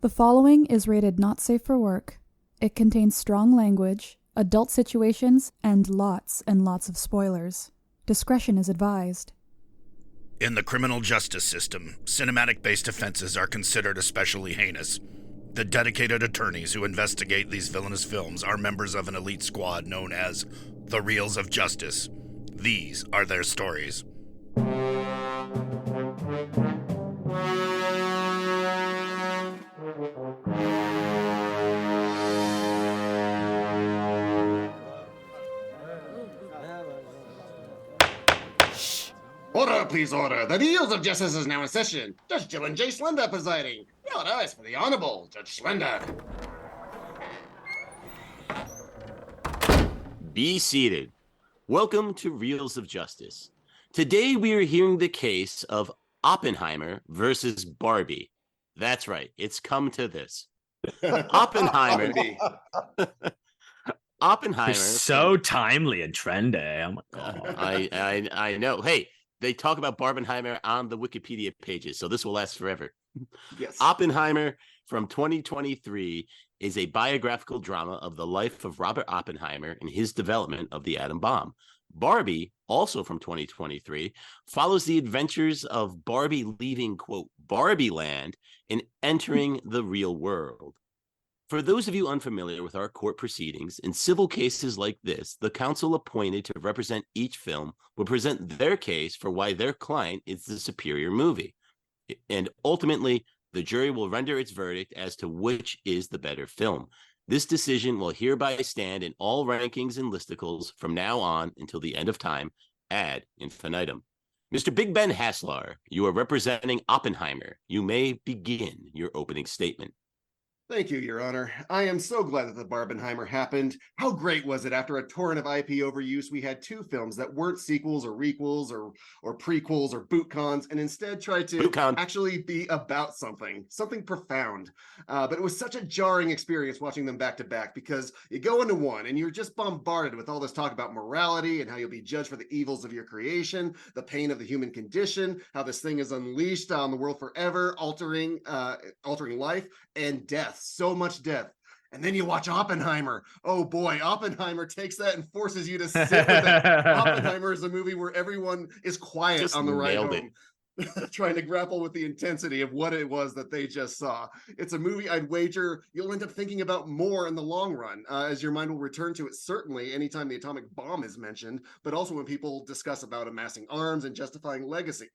The following is rated not safe for work. It contains strong language, adult situations, and lots of spoilers. Discretion is advised. In the criminal justice system, cinematic-based offenses are considered especially heinous. The dedicated attorneys who investigate these villainous films are members of an elite squad known as the Reels of Justice. These are their stories. Order, please, order. The Reels of Justice is now in session. Judge Dylan J. Schlender presiding. The order is for the Honorable Judge Schlender. Be seated. Welcome to Reels of Justice. Today we are hearing the case of Oppenheimer versus Barbie. That's right, it's come to this. Oppenheimer. Oppenheimer. So timely and trendy. Oh my God. I know. Hey, they talk about Barbenheimer on the Wikipedia pages, so this will last forever. Yes. Oppenheimer from 2023 is a biographical drama of the life of Robert Oppenheimer and his development of the atom bomb. Barbie, also from 2023, follows the adventures of Barbie leaving, quote, Barbie land and entering the real world. For those of you unfamiliar with our court proceedings, in civil cases like this, the counsel appointed to represent each film will present their case for why their client is the superior movie. And ultimately, the jury will render its verdict as to which is the better film. This decision will hereby stand in all rankings and listicles from now on until the end of time, ad infinitum. Mr. Big Ben Haslar, you are representing Oppenheimer. You may begin your opening statement. Thank you, Your Honor. I am so glad that the Barbenheimer happened. How great was it after a torrent of IP overuse, we had two films that weren't sequels or requels or prequels or bootcons, and instead tried to actually be about something profound. But it was such a jarring experience watching them back to back, because you go into one and you're just bombarded with all this talk about morality and how you'll be judged for the evils of your creation, the pain of the human condition, how this thing is unleashed on the world forever, altering life and death. So much death. And then you watch Oppenheimer. Oh boy, Oppenheimer takes that and forces you to sit with it. Oppenheimer is a movie where everyone is quiet just on the ride home, trying to grapple with the intensity of what it was that they just saw. It's a movie I'd wager you'll end up thinking about more in the long run, as your mind will return to it certainly anytime the atomic bomb is mentioned, but also when people discuss about amassing arms and justifying legacy.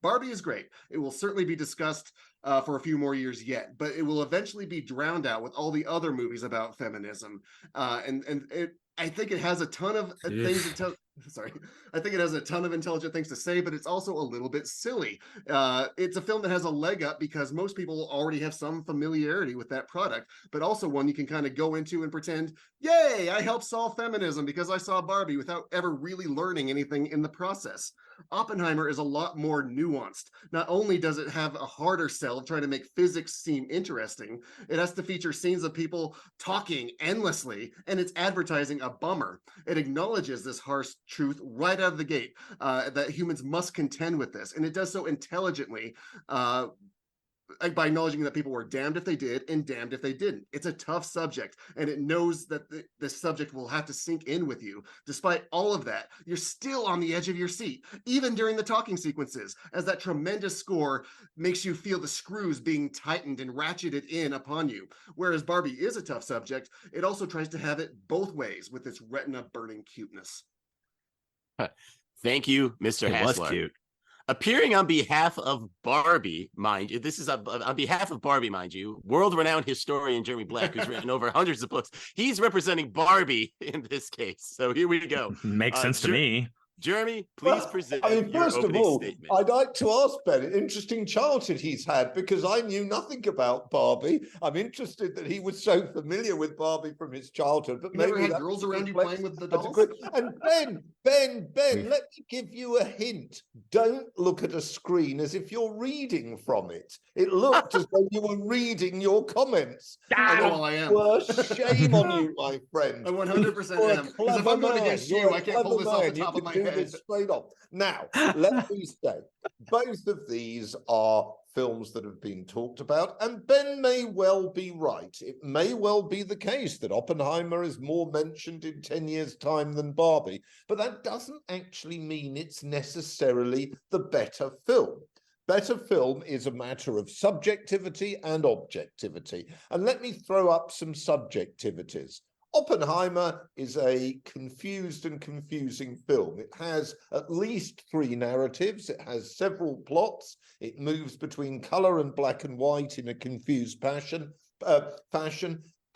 Barbie is great. It will certainly be discussed for a few more years yet, but it will eventually be drowned out with all the other movies about feminism. I think it has a ton of things to I think it has a ton of intelligent things to say, but it's also a little bit silly. It's a film that has a leg up because most people already have some familiarity with that product, but also one you can kind of go into and pretend, yay, I helped solve feminism because I saw Barbie, without ever really learning anything in the process. Oppenheimer is a lot more nuanced. Not only does it have a harder sell of trying to make physics seem interesting, it has to feature scenes of people talking endlessly, and it's advertising a bummer. It acknowledges this harsh truth right out of the gate, that humans must contend with this, and it does so intelligently, by acknowledging that people were damned if they did and damned if they didn't. It's a tough subject, and it knows that this subject will have to sink in with you. Despite all of that, you're still on the edge of your seat, even during the talking sequences, as that tremendous score makes you feel the screws being tightened and ratcheted in upon you. Whereas Barbie is a tough subject, it also tries to have it both ways with its retina-burning cuteness. Thank you, Mr. Haslar. It was cute. Appearing on behalf of Barbie, mind you, this is on behalf of Barbie, mind you, world-renowned historian Jeremy Black, who's written over hundreds of books. He's representing Barbie in this case. So here we go. Makes sense to me. Jeremy, please present your first of opening all, statement. I'd like to ask Ben, interesting childhood he's had, because I knew nothing about Barbie. I'm interested that he was so familiar with Barbie from his childhood. But you maybe never had girls around you playing with the dolls? And Ben, let me give you a hint. Don't look at a screen as if you're reading from it. It looked as though you were reading your comments. Well, I am. Shame on you, my friend. I 100% am. Because if I'm going against you, I can't pull this off the top of my head. Straight off. Now, let me say, both of these are films that have been talked about, and Ben may well be right. It may well be the case that Oppenheimer is more mentioned in 10 years' time than Barbie, but that doesn't actually mean it's necessarily the better film. Better film is a matter of subjectivity and objectivity. And let me throw up some subjectivities. Oppenheimer is a confused and confusing film. It has at least 3 narratives. It has several plots. It moves between color and black and white in a confused fashion,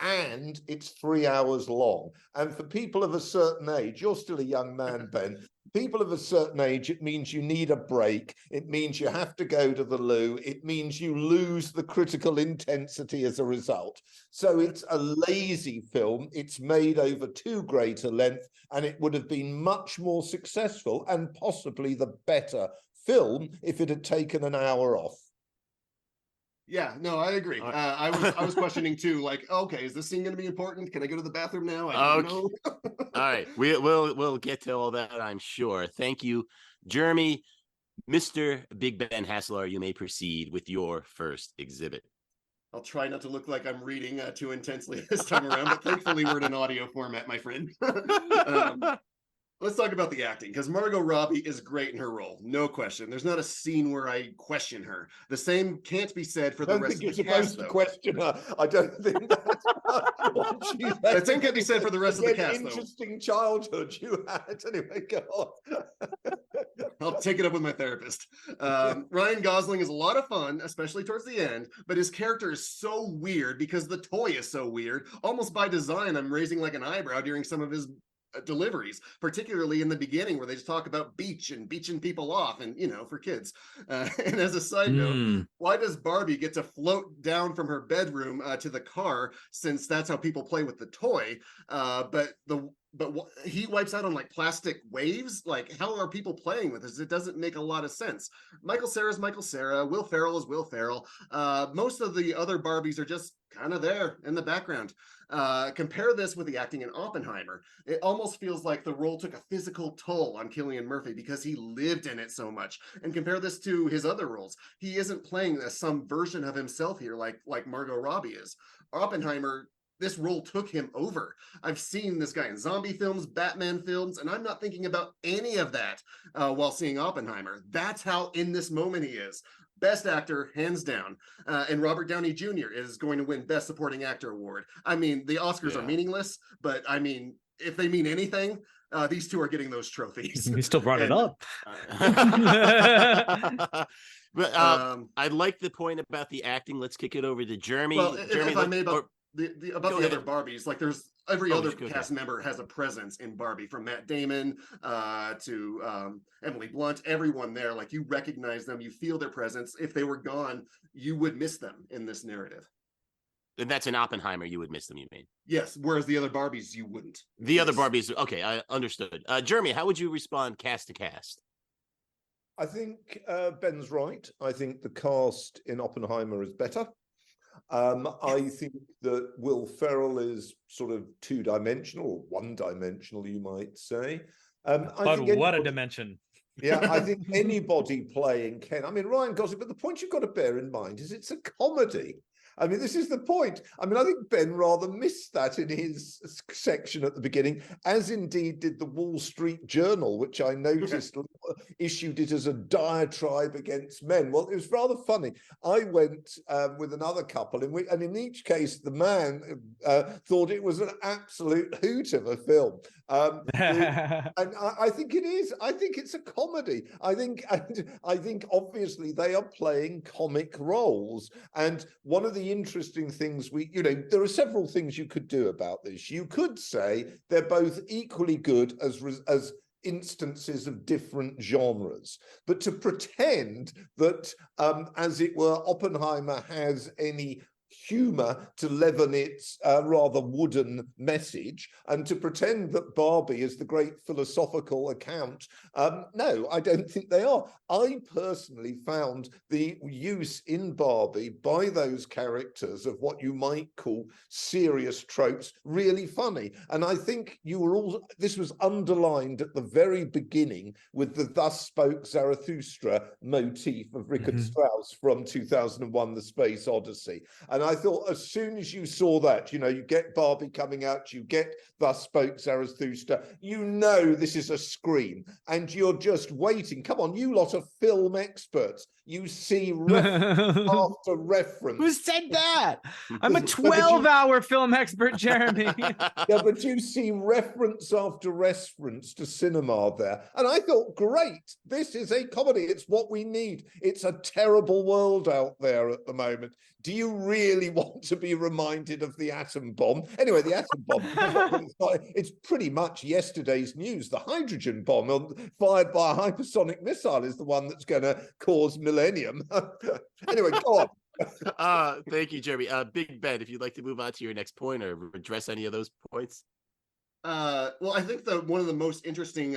and it's 3 hours long. And for people of a certain age, you're still a young man, Ben, people of a certain age, it means you need a break. It means you have to go to the loo. It means you lose the critical intensity as a result. So it's a lazy film. It's made over too great a length, and it would have been much more successful and possibly the better film if it had taken an hour off. Yeah, no, I agree. I was questioning too, like, okay, is this scene going to be important? Can I go to the bathroom now? I don't know. All right, we'll get to all that, I'm sure. Thank you, Jeremy. Mr. Big Ben Haslar, you may proceed with your first exhibit. I'll try not to look like I'm reading too intensely this time around, but thankfully we're in an audio format, my friend. Let's talk about the acting, because Margot Robbie is great in her role, no question. There's not a scene where I question her. The same can't be said for the rest of the cast, though. Question her. I don't think that's what she said. The same can't be said for the rest of the cast, though. Interesting childhood you had. Anyway, go on. I'll take it up with my therapist. Ryan Gosling is a lot of fun, especially towards the end, but his character is so weird because the toy is so weird. Almost by design, I'm raising like an eyebrow during some of his deliveries, particularly in the beginning where they just talk about beaching people off, and for kids. And as a side note, why does Barbie get to float down from her bedroom to the car, since that's how people play with the toy, but he wipes out on like plastic waves? Like, how are people playing with this? It doesn't make a lot of sense. Michael Cera is Michael Cera. Will Ferrell is Will Ferrell. Most of the other Barbies are just kind of there in the background. Compare this with the acting in Oppenheimer. It almost feels like the role took a physical toll on Cillian Murphy because he lived in it so much. And compare this to his other roles. He isn't playing some version of himself here like Margot Robbie is. Oppenheimer, this role took him over. I've seen this guy in zombie films, Batman films, and I'm not thinking about any of that while seeing Oppenheimer. That's how in this moment he is. Best actor, hands down. And Robert Downey Jr. is going to win Best Supporting Actor award. I mean, the Oscars are meaningless, but I mean, if they mean anything, these two are getting those trophies. You still brought it up. But I like the point about the acting. Let's kick it over to Jeremy. Well, Jeremy, if I may, about the other ahead. Barbies, like there's every other cast member has a presence in Barbie, from Matt Damon to Emily Blunt. Everyone there, like, you recognize them, you feel their presence. If they were gone, you would miss them in this narrative. And that's in Oppenheimer, you would miss them, you mean? Yes, whereas the other Barbies, you wouldn't. The other Barbies, okay, I understood. Jeremy, how would you respond cast to cast? I think Ben's right. I think the cast in Oppenheimer is better. I think that Will Ferrell is sort of two-dimensional, or one-dimensional, you might say. But what a dimension. Yeah, I think anybody playing Ken. I mean, Ryan Gosling, but the point you've got to bear in mind is it's a comedy. I mean, this is the point. I mean, I think Ben rather missed that in his section at the beginning, as indeed did the Wall Street Journal, which I noticed issued it as a diatribe against men. Well, it was rather funny. I went with another couple, and in each case, the man thought it was an absolute hoot of a film. And I think it is. I think it's a comedy. I think obviously they are playing comic roles, and one of the interesting things there are several things you could do about this. You could say they're both equally good as instances of different genres, but to pretend that, as it were, Oppenheimer has any humor to leaven its rather wooden message, and to pretend that Barbie is the great philosophical account. No, I don't think they are. I personally found the use in Barbie by those characters of what you might call serious tropes really funny. And I think this was underlined at the very beginning with the "Thus Spoke Zarathustra" motif of Richard Strauss from 2001, The Space Odyssey. And I thought, as soon as you saw that, you get Barbie coming out, you get "Thus Spoke Zarathustra," this is a scream, and you're just waiting. Come on, you lot of film experts. You see reference after reference. Who said that? I'm a 12-hour film expert, Jeremy. Yeah, but you see reference after reference to cinema there. And I thought, great, this is a comedy. It's what we need. It's a terrible world out there at the moment. Do you really want to be reminded of the atom bomb? Anyway, the atom bomb, it's pretty much yesterday's news. The hydrogen bomb fired by a hypersonic missile is the one that's going to cause millennium. Anyway, go on. Thank you, Jeremy. Big Ben, if you'd like to move on to your next point or address any of those points. Well, I think one of the most interesting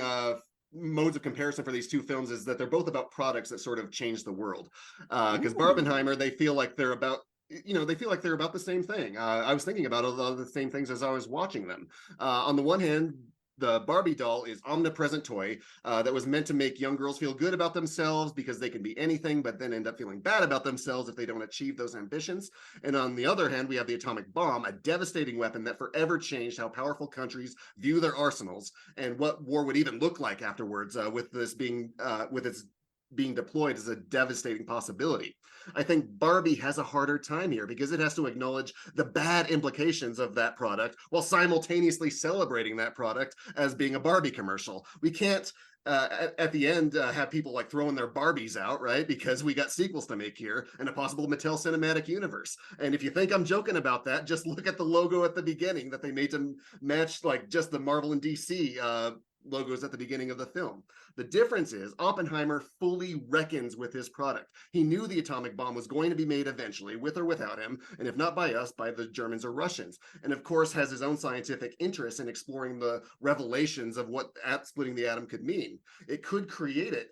modes of comparison for these two films is that they're both about products that sort of change the world. Because Barbenheimer, they feel like they're about the same thing. I was thinking about all the same things as I was watching them. On the one hand, the Barbie doll is omnipresent toy that was meant to make young girls feel good about themselves because they can be anything, but then end up feeling bad about themselves if they don't achieve those ambitions. And on the other hand, we have the atomic bomb, a devastating weapon that forever changed how powerful countries view their arsenals and what war would even look like afterwards, with its being deployed as a devastating possibility. I think Barbie has a harder time here because it has to acknowledge the bad implications of that product while simultaneously celebrating that product as being a Barbie commercial. We can't at the end have people like throwing their Barbies out, right? Because we got sequels to make here and a possible Mattel cinematic universe. And if you think I'm joking about that, just look at the logo at the beginning that they made to match like just the Marvel and DC logos at the beginning of the film. The difference is Oppenheimer fully reckons with his product. He knew the atomic bomb was going to be made eventually, with or without him, and if not by us, by the Germans or Russians. And of course has his own scientific interest in exploring the revelations of what splitting the atom could mean. It could create it.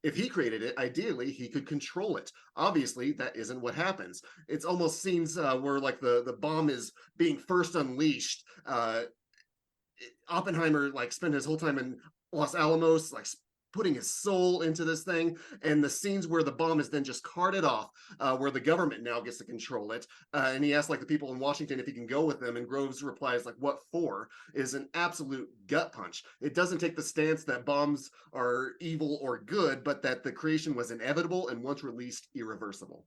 If he created it, ideally, he could control it. Obviously, that isn't what happens. It's almost scenes where like the bomb is being first unleashed. Oppenheimer like spent his whole time in Los Alamos, like putting his soul into this thing, and the scenes where the bomb is then just carted off, where the government now gets to control it, and he asks like the people in Washington if he can go with them, and Groves replies like, "What for?" is an absolute gut punch. It doesn't take the stance that bombs are evil or good, but that the creation was inevitable and once released, irreversible.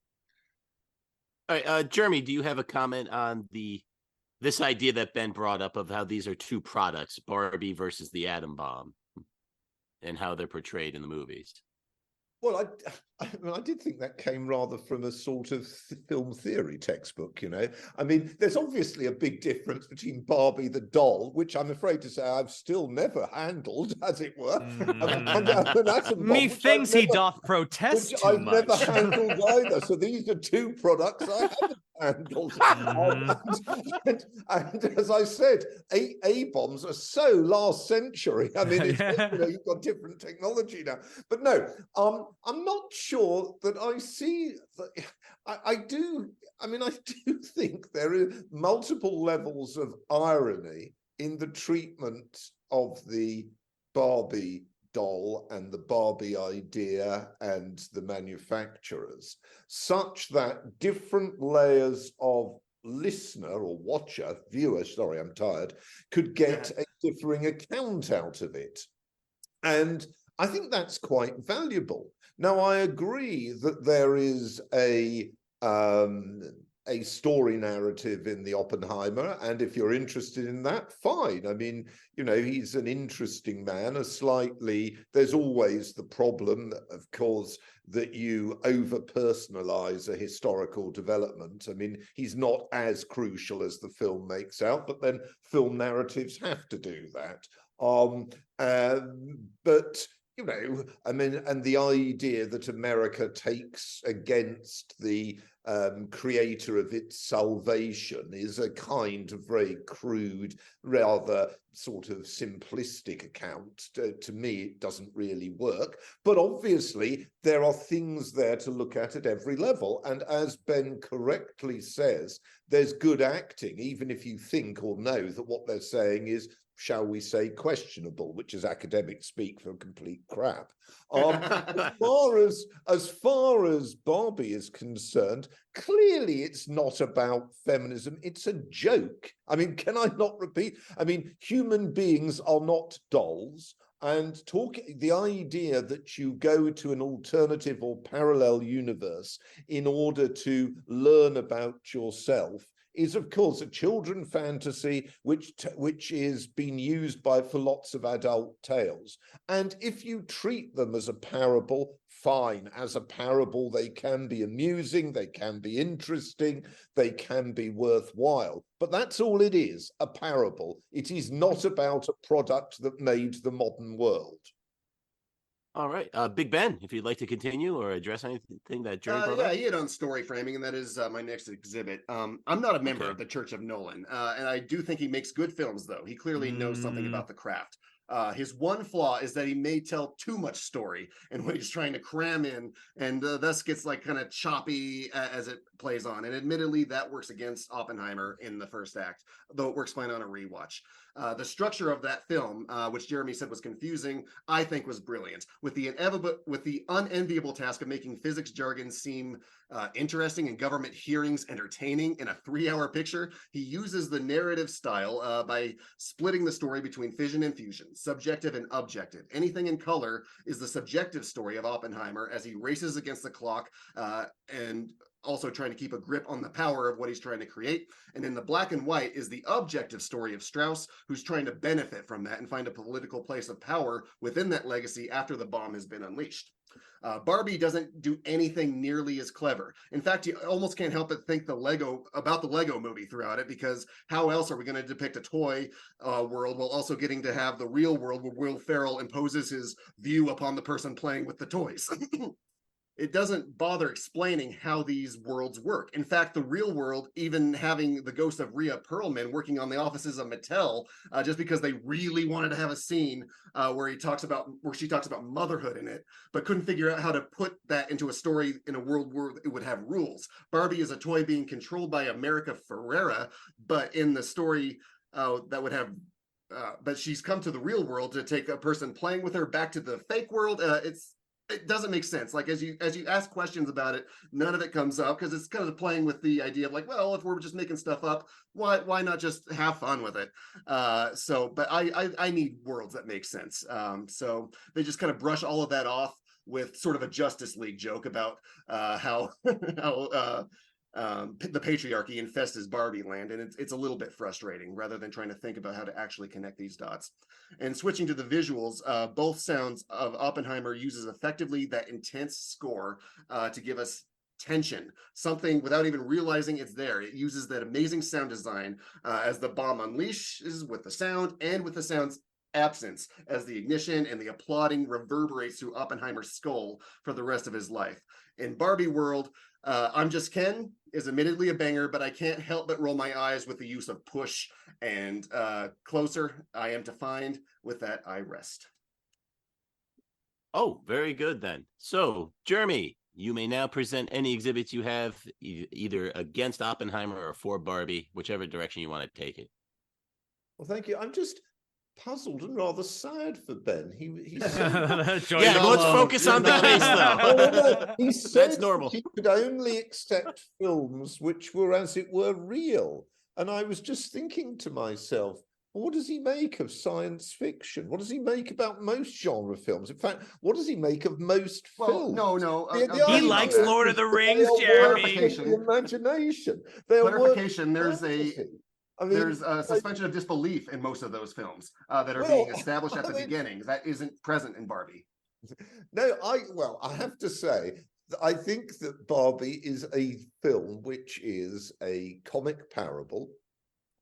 All right, Jeremy, do you have a comment on this idea that Ben brought up of how these are two products, Barbie versus the atom bomb, and how they're portrayed in the movies? Well, I did think that came rather from a sort of film theory textbook, I mean, there's obviously a big difference between Barbie the doll, which I'm afraid to say I've still never handled, as it were, and an atom bomb, Methinks he doth protest which too I've much. never handled either. So these are two products I haven't handled. And as I said, A-bombs are so last century. I mean, you've got different technology now. But no, I'm not sure that I see that. I do think there are multiple levels of irony in the treatment of the Barbie doll and the Barbie idea and the manufacturers, such that different layers of listener or watcher, viewer, sorry, I'm tired, could get a differing account out of it. And I think that's quite valuable. Now, I agree that there is a story narrative in the Oppenheimer, and if you're interested in that, fine. I mean, he's an interesting man. There's always the problem, of course, that you over-personalize a historical development. I mean, he's not as crucial as the film makes out, but then film narratives have to do that. But I mean, and the idea that America takes against the creator of its salvation is a kind of very crude, rather sort of simplistic account. To me, it doesn't really work. But obviously, there are things there to look at every level. And as Ben correctly says, there's good acting, even if you think or know that what they're saying is, shall we say, questionable, which is academic speak for complete crap. As far as Barbie is concerned, clearly it's not about feminism. It's a joke. I mean, can I not repeat? I mean, human beings are not dolls. And the idea that you go to an alternative or parallel universe in order to learn about yourself is, of course, a children fantasy which is being used for lots of adult tales. And if you treat them as a parable, fine. As a parable, they can be amusing, they can be interesting, they can be worthwhile. But that's all it is, a parable. It is not about a product that made the modern world. All right. Big Ben, if you'd like to continue or address anything that Jerry brought up. Yeah, he hit on story framing, and that is my next exhibit. I'm not a member of the Church of Nolan, and I do think he makes good films, though. He clearly knows something about the craft. His one flaw is that he may tell too much story and what he's trying to cram in, and thus gets like kind of choppy as it plays on. And admittedly, that works against Oppenheimer in the first act, though it works fine on a rewatch. The structure of that film, which Jeremy said was confusing, I think was brilliant. With the unenviable task of making physics jargon seem interesting and government hearings entertaining in a 3-hour picture, he uses the narrative style by splitting the story between fission and fusion, subjective and objective. Anything in color is the subjective story of Oppenheimer as he races against the clock and also trying to keep a grip on the power of what he's trying to create. And in the black and white is the objective story of Strauss, who's trying to benefit from that and find a political place of power within that legacy after the bomb has been unleashed. Barbie doesn't do anything nearly as clever. In fact, you almost can't help but think about the Lego movie throughout it, because how else are we going to depict a toy world while also getting to have the real world where Will Ferrell imposes his view upon the person playing with the toys? It doesn't bother explaining how these worlds work. In fact, the real world, even having the ghost of Rhea Perlman working on the offices of Mattel, just because they really wanted to have a scene where she talks about motherhood in it, but couldn't figure out how to put that into a story in a world where it would have rules. Barbie is a toy being controlled by America Ferrera, but in the story that would have but she's come to the real world to take a person playing with her back to the fake world. It doesn't make sense. Like, as you ask questions about it, none of it comes up, because it's kind of playing with the idea of like, well, if we're just making stuff up, why not just have fun with it? But I need worlds that make sense. So they just kind of brush all of that off with sort of a Justice League joke about how the patriarchy infests Barbie land, and it's a little bit frustrating, rather than trying to think about how to actually connect these dots. And switching to the visuals, both sounds of Oppenheimer uses effectively that intense score to give us tension, something without even realizing it's there. It uses that amazing sound design as the bomb unleashes with the sound, and with the sound's absence as the ignition and the applauding reverberates through Oppenheimer's skull for the rest of his life. In Barbie world, I'm Just Ken is admittedly a banger, but I can't help but roll my eyes with the use of push and closer I am to find. With that, I rest. Oh, very good then. So, Jeremy, you may now present any exhibits you have, either against Oppenheimer or for Barbie, whichever direction you want to take it. Well, thank you. I'm just puzzled and rather sad for Ben. He's yeah, let's focus on the case, though. He said that's normal. He could only accept films which were, as it were, real. And I was just thinking to myself, what does he make of science fiction? What does he make about most genre films? In fact, what does he make of most films? No. He likes Lord of the Rings, Jeremy. The imagination. Clarification, there's a suspension of disbelief in most of those films that are being established at the beginning. That isn't present in Barbie. No, I have to say, I think that Barbie is a film which is a comic parable.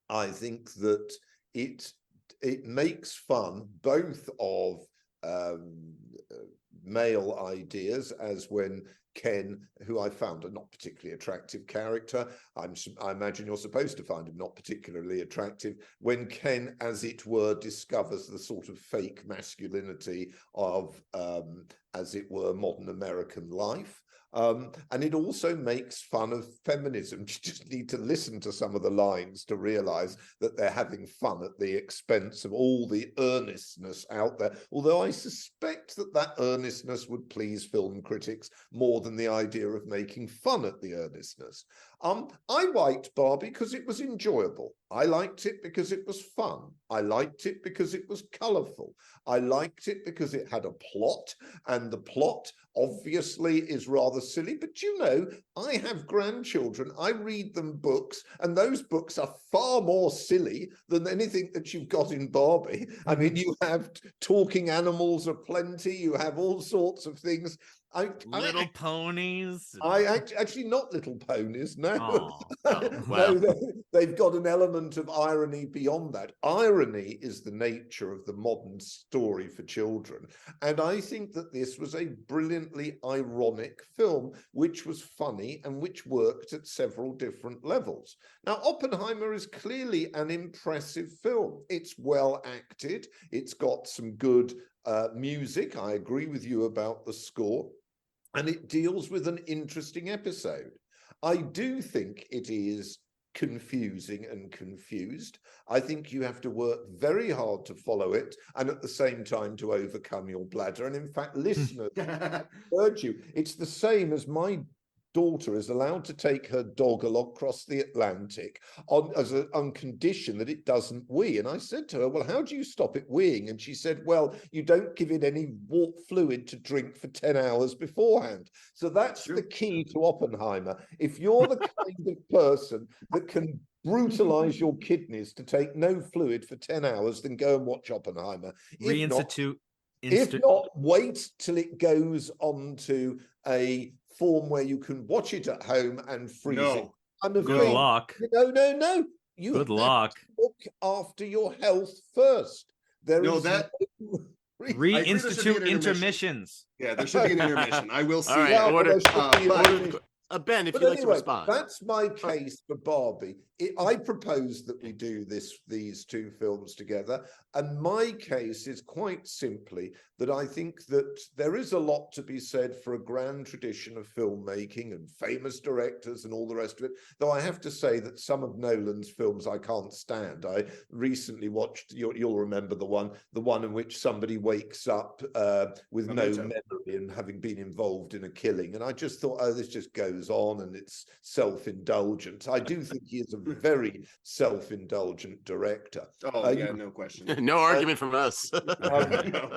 I think that it makes fun both of male ideas, as when Ken, who I found a not particularly attractive character. I imagine you're supposed to find him not particularly attractive. When Ken, as it were, discovers the sort of fake masculinity of, as it were, modern American life. And it also makes fun of feminism. You just need to listen to some of the lines to realize that they're having fun at the expense of all the earnestness out there. Although I suspect that that earnestness would please film critics more than the idea of making fun at the earnestness. I liked Barbie because it was enjoyable. I liked it because it was fun. I liked it because it was colourful. I liked it because it had a plot, and the plot obviously is rather silly, but you know, I have grandchildren. I read them books, and those books are far more silly than anything that you've got in Barbie. I mean, you have talking animals aplenty, you have all sorts of things. Little ponies. Actually not little ponies, no. Oh, well. No, they've got an element of irony beyond that. Irony is the nature of the modern story for children. And I think that this was a brilliantly ironic film, which was funny and which worked at several different levels. Now, Oppenheimer is clearly an impressive film. It's well acted. It's got some good music. I agree with you about the score. And it deals with an interesting episode. I do think it is confusing and confused. I think you have to work very hard to follow it and at the same time to overcome your bladder. And in fact, listeners, I urge you, it's the same as my daughter is allowed to take her dog across the Atlantic on condition that it doesn't wee. And I said to her, well, how do you stop it weeing? And she said, well, you don't give it any fluid to drink for 10 hours beforehand. So that's the key to Oppenheimer. If you're the kind of person that can brutalize your kidneys to take no fluid for 10 hours, then go and watch Oppenheimer. If not, wait till it goes onto a form where you can watch it at home and freeze it. Good luck. No. You Good have luck. to look after your health first. Reinstitute intermissions. Yeah, there should be an intermission. I will see. All right, but Ben, if you'd like to respond. That's my case for Barbie. I propose that we do these two films together. And my case is quite simply that I think that there is a lot to be said for a grand tradition of filmmaking and famous directors and all the rest of it. Though I have to say that some of Nolan's films I can't stand. I recently watched, you'll remember the one in which somebody wakes up with no memory and having been involved in a killing. And I just thought, oh, this just goes on and it's self-indulgent. I do think he is a very self-indulgent director. No question. No argument from us.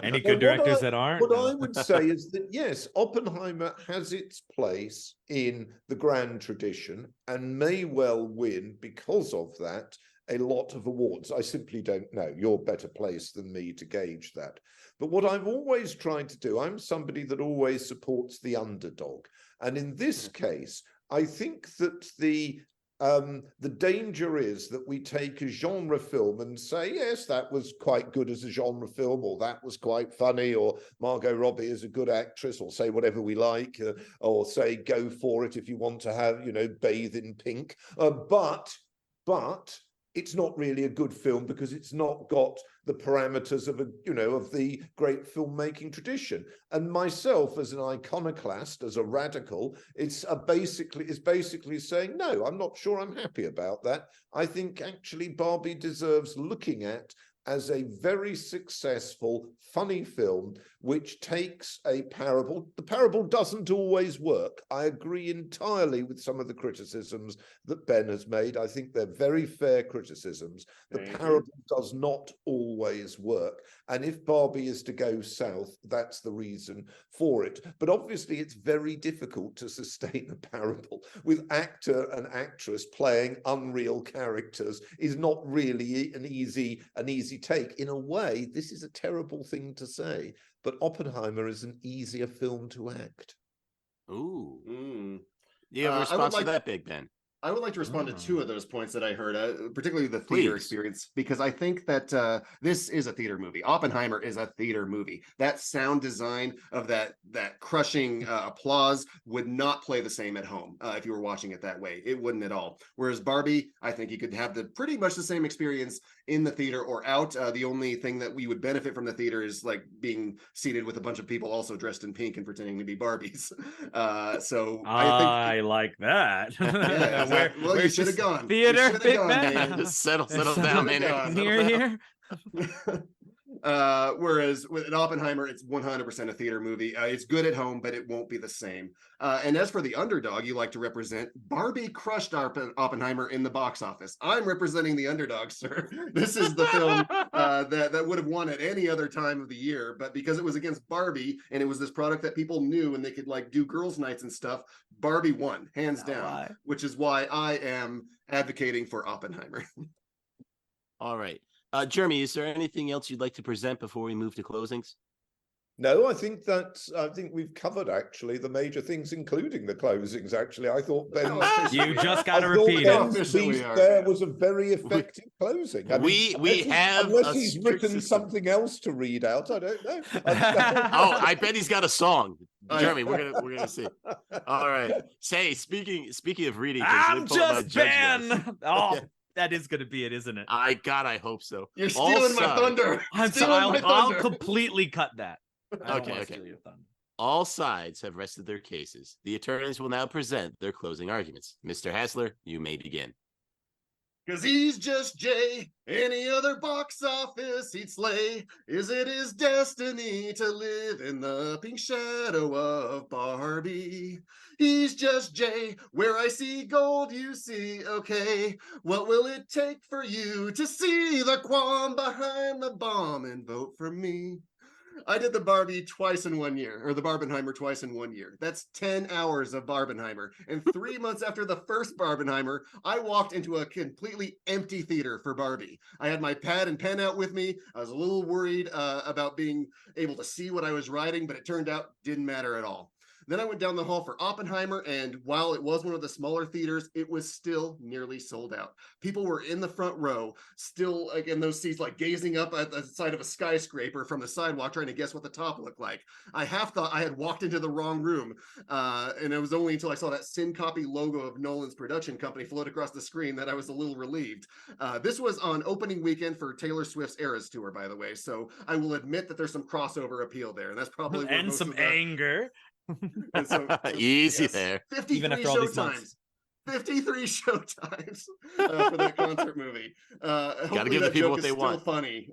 Any good directors that aren't? What I would say is that, yes, Oppenheimer has its place in the grand tradition and may well win, because of that, a lot of awards. I simply don't know. You're better placed than me to gauge that. But what I've always tried to do, I'm somebody that always supports the underdog. And in this case, I think that the danger is that we take a genre film and say, yes, that was quite good as a genre film, or that was quite funny, or Margot Robbie is a good actress, or say whatever we like, or say go for it if you want to have, bathe in pink. But it's not really a good film because it's not got the parameters of the great filmmaking tradition. And myself, as an iconoclast, as a radical, it's basically saying, no, I'm not sure I'm happy about that. I think actually Barbie deserves looking at as a very successful, funny film, which takes a parable. The parable doesn't always work. I agree entirely with some of the criticisms that Ben has made. I think they're very fair criticisms. The parable does not always work. And if Barbie is to go south, that's the reason for it. But obviously, it's very difficult to sustain a parable with actor and actress playing unreal characters is not really an easy take. In a way, this is a terrible thing to say, but Oppenheimer is an easier film to act. Ooh. You have a response to that, Big Ben? I would like to respond to two of those points that I heard, particularly the theater Please. experience, because I think that this is a theater movie. Oppenheimer is a theater movie. That sound design of that crushing applause would not play the same at home if you were watching it that way. It wouldn't at all. Whereas Barbie, I think you could have pretty much the same experience in the theater or out. The only thing that we would benefit from the theater is like being seated with a bunch of people also dressed in pink and pretending to be Barbies. So I like that. Yeah, well, you should have gone. Theater, you big gone, man. Just settle down, man. Here. Whereas with Oppenheimer, it's 100% a theater movie. It's good at home, but it won't be the same. And as for the underdog you like to represent, Barbie crushed Oppenheimer in the box office. I'm representing the underdog, sir. This is the film that would have won at any other time of the year, but because it was against Barbie and it was this product that people knew and they could like do girls' nights and stuff, Barbie won hands down, which is why I am advocating for Oppenheimer. All right. Jeremy, is there anything else you'd like to present before we move to closings? No, I think we've covered actually the major things, including the closings. Actually, I thought Ben. You just got to repeat it. There was a very effective closing. I mean, unless he's written system. Something else to read out. I don't know. Oh, I bet he's got a song. Jeremy, we're gonna see. All right. Say, speaking of reading, I'm just Ben. Oh. That is going to be it, isn't it? I hope so. You're stealing my thunder. I'll completely cut that. Okay. All sides have rested their cases. The attorneys will now present their closing arguments. Mr. Haslar, you may begin. Cause he's just Jay, any other box office he'd slay. Is it his destiny to live in the pink shadow of Barbie? He's just Jay, where I see gold you see, okay. What will it take for you to see the qualm behind the bomb and vote for me? I did the Barbie twice in 1 year, or the Barbenheimer twice in 1 year. That's 10 hours of Barbenheimer. And 3 months after the first Barbenheimer, I walked into a completely empty theater for Barbie. I had my pad and pen out with me. I was a little worried about being able to see what I was writing, but it turned out didn't matter at all. Then I went down the hall for Oppenheimer, and while it was one of the smaller theaters, it was still nearly sold out. People were in the front row, still like in those seats, like gazing up at the side of a skyscraper from the sidewalk, trying to guess what the top looked like. I half thought I had walked into the wrong room, and it was only until I saw that Syncopy logo of Nolan's production company float across the screen that I was a little relieved. This was on opening weekend for Taylor Swift's Eras tour, by the way, so I will admit that there's some crossover appeal there, and that's probably where and some anger. And so, easy there. 53 Even after all these months. 53 showtimes for that concert movie. Gotta give the people what they want. Funny.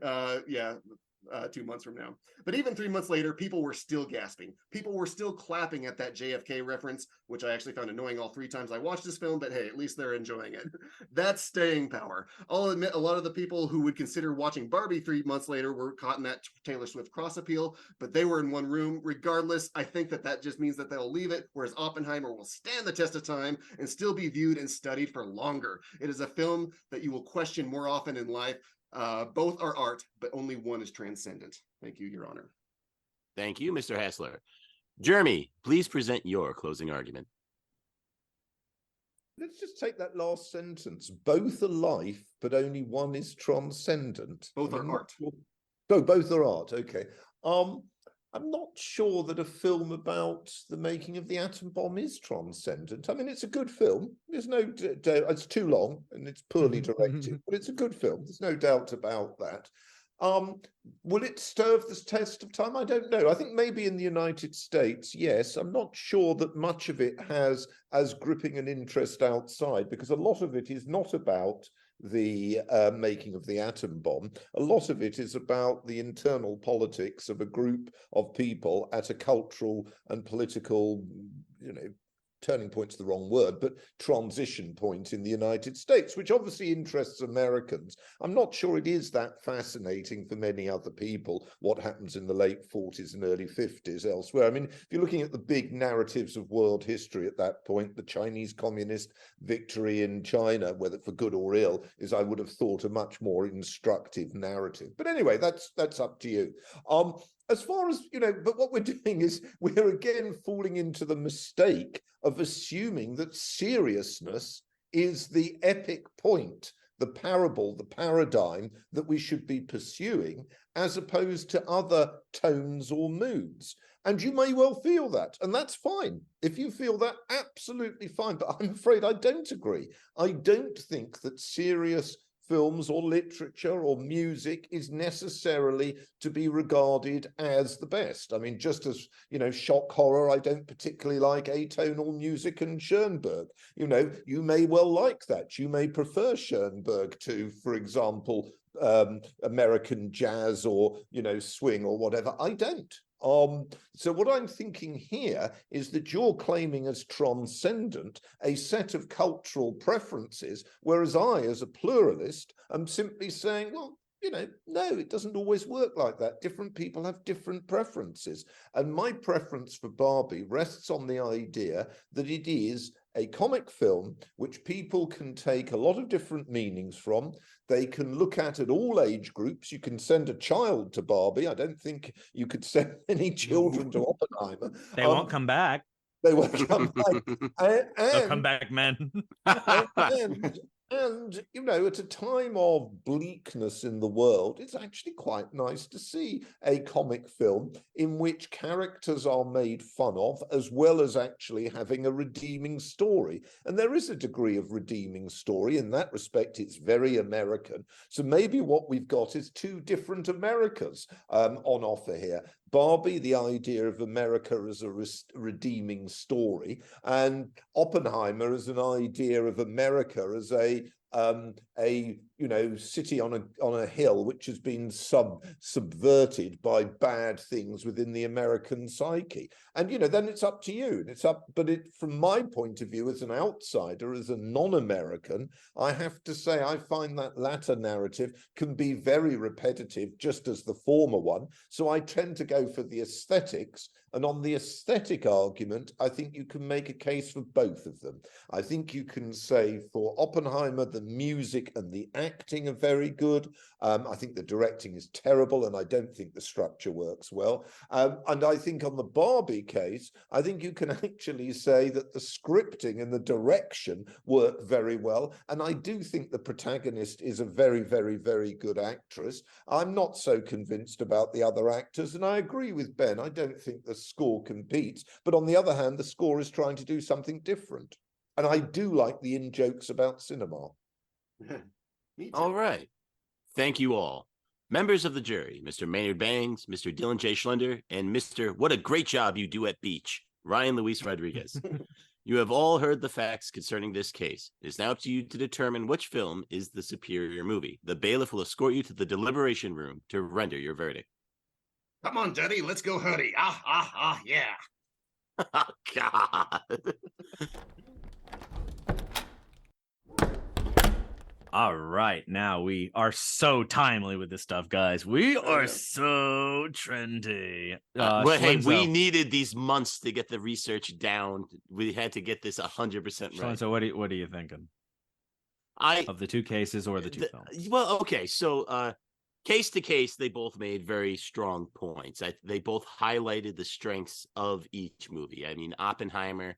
2 months from now. But even 3 months later, people were still gasping. People were still clapping at that JFK reference, which I actually found annoying all 3 times I watched this film, but hey, at least they're enjoying it. That's staying power. I'll admit a lot of the people who would consider watching Barbie 3 months later were caught in that Taylor Swift cross appeal, but they were in one room. Regardless, I think that just means that they'll leave it, whereas Oppenheimer will stand the test of time and still be viewed and studied for longer. It is a film that you will question more often in life. Both are art, but only one is transcendent. Thank you, Your Honor. Thank you, Mr. Haslar. Jeremy, please present your closing argument. Let's just take that last sentence. Both are life, but only one is transcendent. Both are art. Oh, both are art. Okay. I'm not sure that a film about the making of the atom bomb is transcendent. I mean, it's a good film. There's no doubt. It's too long and it's poorly directed, but it's a good film. There's no doubt about that. Will it serve the test of time? I don't know. I think maybe in the United States, yes. I'm not sure that much of it has as gripping an interest outside, because a lot of it is not about the making of the atom bomb. A lot of it is about the internal politics of a group of people at a cultural and political, turning point's the wrong word, but transition point in the United States, which obviously interests Americans. I'm not sure it is that fascinating for many other people, what happens in the late 40s and early 50s elsewhere. I mean, if you're looking at the big narratives of world history at that point, the Chinese communist victory in China, whether for good or ill, is, I would have thought, a much more instructive narrative. But anyway, that's up to you. As far as, but what we're doing is we're again falling into the mistake of assuming that seriousness is the epic point, the parable, the paradigm that we should be pursuing, as opposed to other tones or moods. And you may well feel that, and that's fine. If you feel that, absolutely fine. But I'm afraid I don't agree. I don't think that serious films or literature or music is necessarily to be regarded as the best. I mean, just as, shock horror, I don't particularly like atonal music and Schoenberg. You may well like that. You may prefer Schoenberg to, for example, American jazz or, swing or whatever. I don't. So what I'm thinking here is that you're claiming as transcendent a set of cultural preferences, whereas I, as a pluralist, am simply saying, well, no, it doesn't always work like that. Different people have different preferences. And my preference for Barbie rests on the idea that it is a comic film which people can take a lot of different meanings from. They can look at all age groups. You can send a child to Barbie. I don't think you could send any children to Oppenheimer. They won't come back. They won't come back. They'll come back, men. And, at a time of bleakness in the world, it's actually quite nice to see a comic film in which characters are made fun of, as well as actually having a redeeming story. And there is a degree of redeeming story. In that respect, it's very American. So maybe what we've got is two different Americas on offer here. Barbie, the idea of America as a redeeming story, and Oppenheimer as an idea of America as a city on a hill which has been subverted by bad things within the American psyche. And then it's up to you. But from my point of view as an outsider, as a non-American, I have to say I find that latter narrative can be very repetitive, just as the former one. So I tend to go for the aesthetics. And on the aesthetic argument, I think you can make a case for both of them. I think you can say for Oppenheimer, the music and the acting are very good. I think the directing is terrible, and I don't think the structure works well. And I think on the Barbie case, I think you can actually say that the scripting and the direction work very well. And I do think the protagonist is a very, very, very good actress. I'm not so convinced about the other actors, and I agree with Ben. I don't think the score competes. But on the other hand, the score is trying to do something different. And I do like the in-jokes about cinema. All right. Thank you all. Members of the jury, Mr. Maynard Bangs, Mr. Dylan J. Schlender, and Mr. What a Great Job You Do at Beach, Ryan Luis Rodriguez. You have all heard the facts concerning this case. It is now up to you to determine which film is the superior movie. The bailiff will escort you to the deliberation room to render your verdict. Come on, Daddy, let's go hurry. Yeah. Oh, God. All right, now we are so timely with this stuff, guys. We are so trendy. Hey, we needed these months to get the research down. We had to get this 100% right. So what are you thinking? Of the two cases or the two films? Well, okay, so case to case, they both made very strong points. They both highlighted the strengths of each movie. I mean, Oppenheimer,